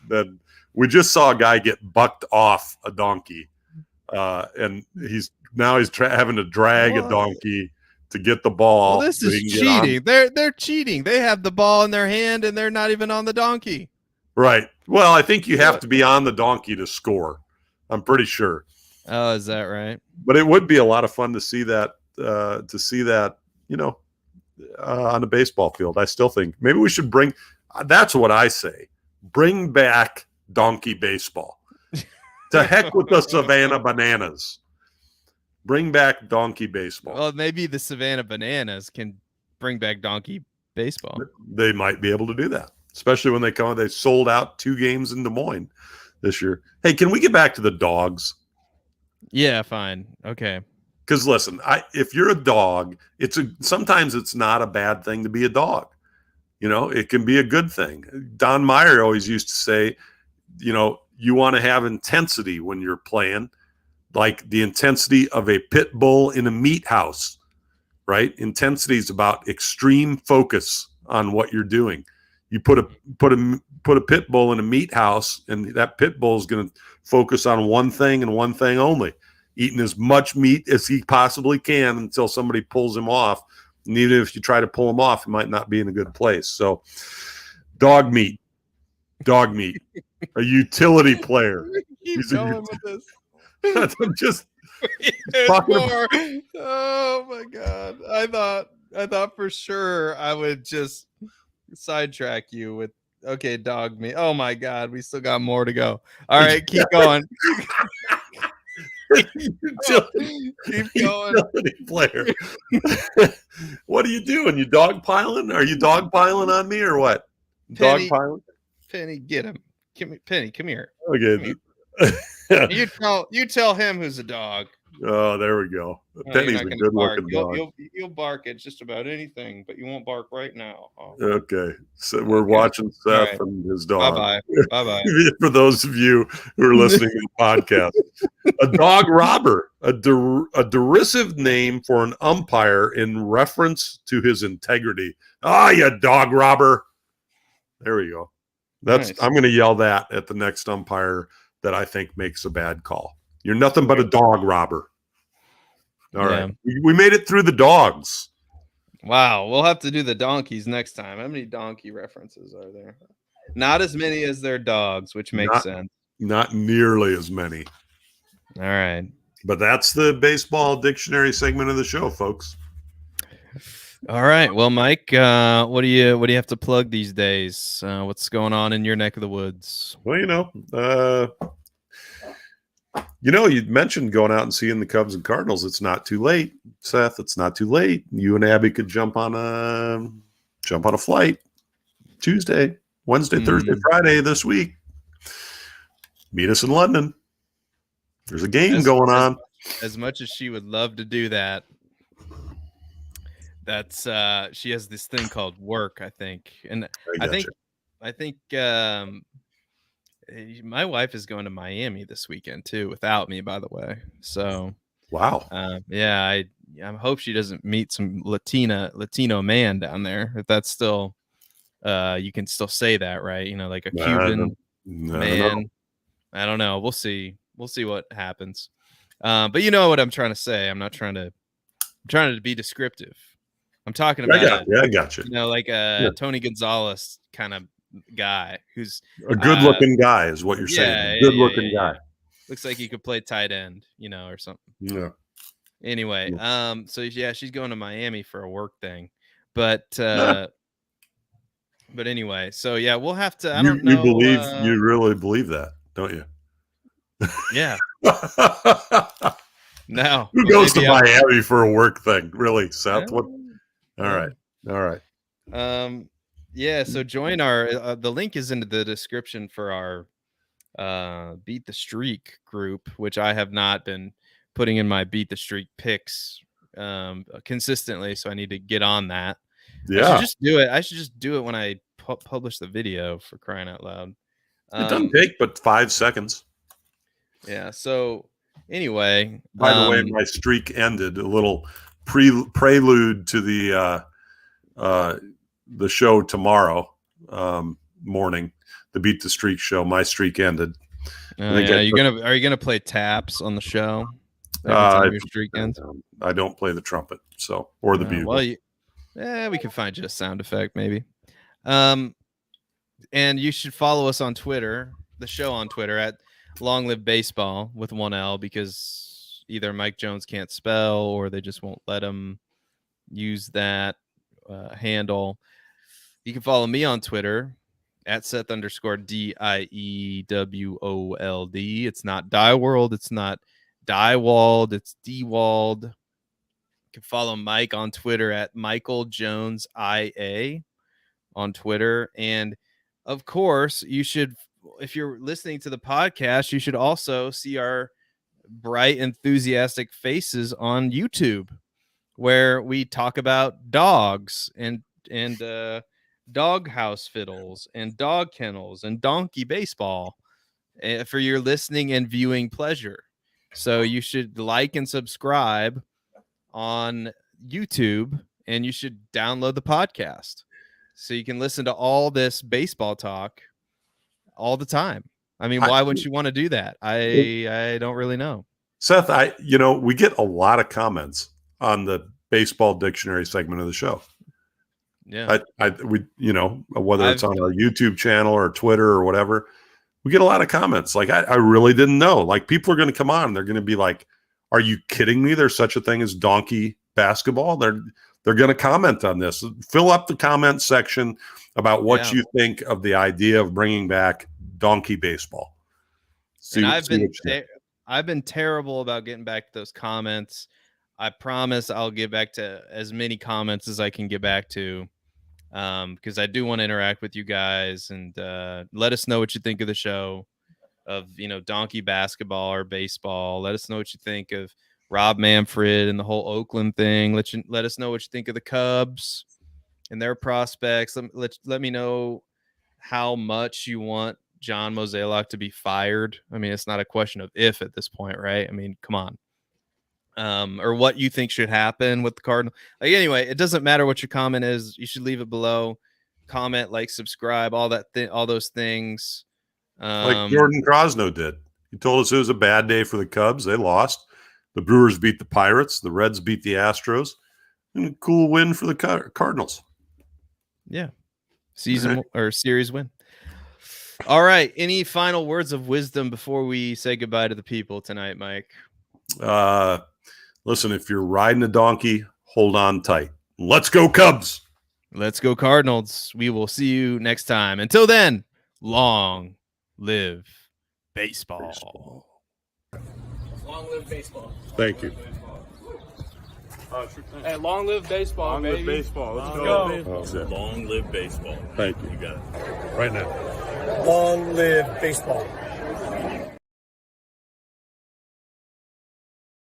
we just saw a guy get bucked off a donkey, and he's having to drag a donkey to get the ball. Well, this is cheating. They're cheating. They have the ball in their hand and they're not even on the donkey. Right. Well, I think you have to be on the donkey to score. I'm pretty sure. Oh, is that right? But it would be a lot of fun to see that. On the baseball field. I still think maybe we should bring. That's what I say. Bring back donkey baseball. To heck with the Savannah Bananas. Bring back donkey baseball. Well, maybe the Savannah Bananas can bring back donkey baseball. They might be able to do that, especially when they come. They sold out 2 games in Des Moines this year. Hey, can we get back to the dogs? Yeah, fine. Okay. Because listen, if you're a dog, sometimes it's not a bad thing to be a dog. It can be a good thing. Don Meyer always used to say, you want to have intensity when you're playing, like the intensity of a pit bull in a meat house, right? Intensity is about extreme focus on what you're doing. You put a pit bull in a meat house, and that pit bull is going to focus on one thing and one thing only, eating as much meat as he possibly can until somebody pulls him off. And even if you try to pull him off, he might not be in a good place. So dog meat, a utility player. Keep going with this. I'm just more. Oh my God. I thought for sure I would just sidetrack you with dog meat. Oh my God, we still got more to go. All right, keep going. Keep going. Player. What are you doing? You dog piling? Are you dog piling on me or what? Penny, dog piling? Penny, get him. Penny, come here. Okay. Come here. You tell him who's a dog. Oh, there we go. Penny's a good looking dog. You'll bark at just about anything, but you won't bark right now. Oh. Okay. So we're watching Seth and his dog. Bye-bye. For those of you who are listening to the podcast. A dog robber, a derisive name for an umpire in reference to his integrity. You dog robber. There we go. Nice. I'm going to yell that at the next umpire that I think makes a bad call. You're nothing but a dog robber. All right. We made it through the dogs. Wow. We'll have to do the donkeys next time. How many donkey references are there? Not as many as their dogs, which makes sense. Not nearly as many. All right. But that's the baseball dictionary segment of the show, folks. All right. Well, Mike, what do you have to plug these days? What's going on in your neck of the woods? Well, you mentioned going out and seeing the Cubs and Cardinals. It's not too late, Seth. It's not too late. You and Abby could jump on a flight Tuesday, Wednesday, Thursday, Friday this week. Meet us in London. There's a game going on. As much as she would love to do that, that's she has this thing called work, I think, and I think my wife is going to Miami this weekend too, without me, by the way. So wow, I hope she doesn't meet some Latino man down there. If that's still, you can still say that, right? Like a Cuban man. I don't know. We'll see. We'll see what happens. But you know what I'm trying to say. I'm trying to be descriptive. I'm talking about I got you. Like a Tony Gonzalez kind of guy who's a good-looking guy is what you're saying. Good-looking guy. Looks like he could play tight end, or something. Yeah. Anyway, so she's going to Miami for a work thing, but anyway, so we'll have to. I don't know. You really believe that, don't you? Yeah. No. Who goes to Miami for a work thing? Really, Seth? What? All right. Yeah. So join our. The link is in the description for our Beat the Streak group, which I have not been putting in my Beat the Streak picks consistently. So I need to get on that. Yeah. I should just do it when I publish the video, for crying out loud. It doesn't take but 5 seconds. Yeah. So anyway, By the way, my streak ended. A little prelude to the show tomorrow morning, the Beat the Streak show. My streak ended. are you gonna play taps on the show every time your streak ends? I don't play the trumpet, or the bugle. Well, we can find you a sound effect maybe. And you should follow us on Twitter, the show on Twitter at Long Live Baseball with 1 L, because either Mike Jones can't spell or they just won't let him use that handle. You can follow me on Twitter at Seth_DIEWOLD. It's not Diewold. It's not Diewold. It's Diewold. You can follow Mike on Twitter at Michael Jones IA on Twitter. And of course, you should, if you're listening to the podcast, you should also see our bright, enthusiastic faces on YouTube, where we talk about dogs and dog house fiddles and dog kennels and donkey baseball for your listening and viewing pleasure. So you should like and subscribe on YouTube, and you should download the podcast so you can listen to all this baseball talk all the time. I mean, why wouldn't you want to do that? I don't really know. Seth, we get a lot of comments on the baseball dictionary segment of the show. Yeah. Whether it's on our YouTube channel or Twitter or whatever, we get a lot of comments. Like, I really didn't know. Like, people are going to come on and they're going to be like, are you kidding me? There's such a thing as donkey basketball. They're going to comment on this. Fill up the comment section about what you think of the idea of bringing back donkey baseball. I've been terrible about getting back to those comments. I promise I'll get back to as many comments as I can get back to, because I do want to interact with you guys, and let us know what you think of the show, of donkey basketball or baseball. Let us know what you think of Rob Manfred and the whole Oakland thing. Let us know what you think of the Cubs and their prospects. Let me know how much you want John Mozeliak to be fired. I mean, it's not a question of if at this point, right? I mean, come on. Or what you think should happen with the Cardinals. Like, anyway, it doesn't matter what your comment is. You should leave it below. Comment, like, subscribe, all those things. Like Jordan Krosno did. He told us it was a bad day for the Cubs. They lost. The Brewers beat the Pirates. The Reds beat the Astros. And a cool win for the Cardinals. Yeah. Series win. All right. Any final words of wisdom before we say goodbye to the people tonight, Mike? Listen, if you're riding a donkey, hold on tight. Let's go Cubs. Let's go Cardinals. We will see you next time. Until then, long live baseball. Long live baseball. Thank you. Hey, long live baseball, long baby. Live baseball. Let's go. Long live baseball. Thank you. You got it. Right now. Long live baseball.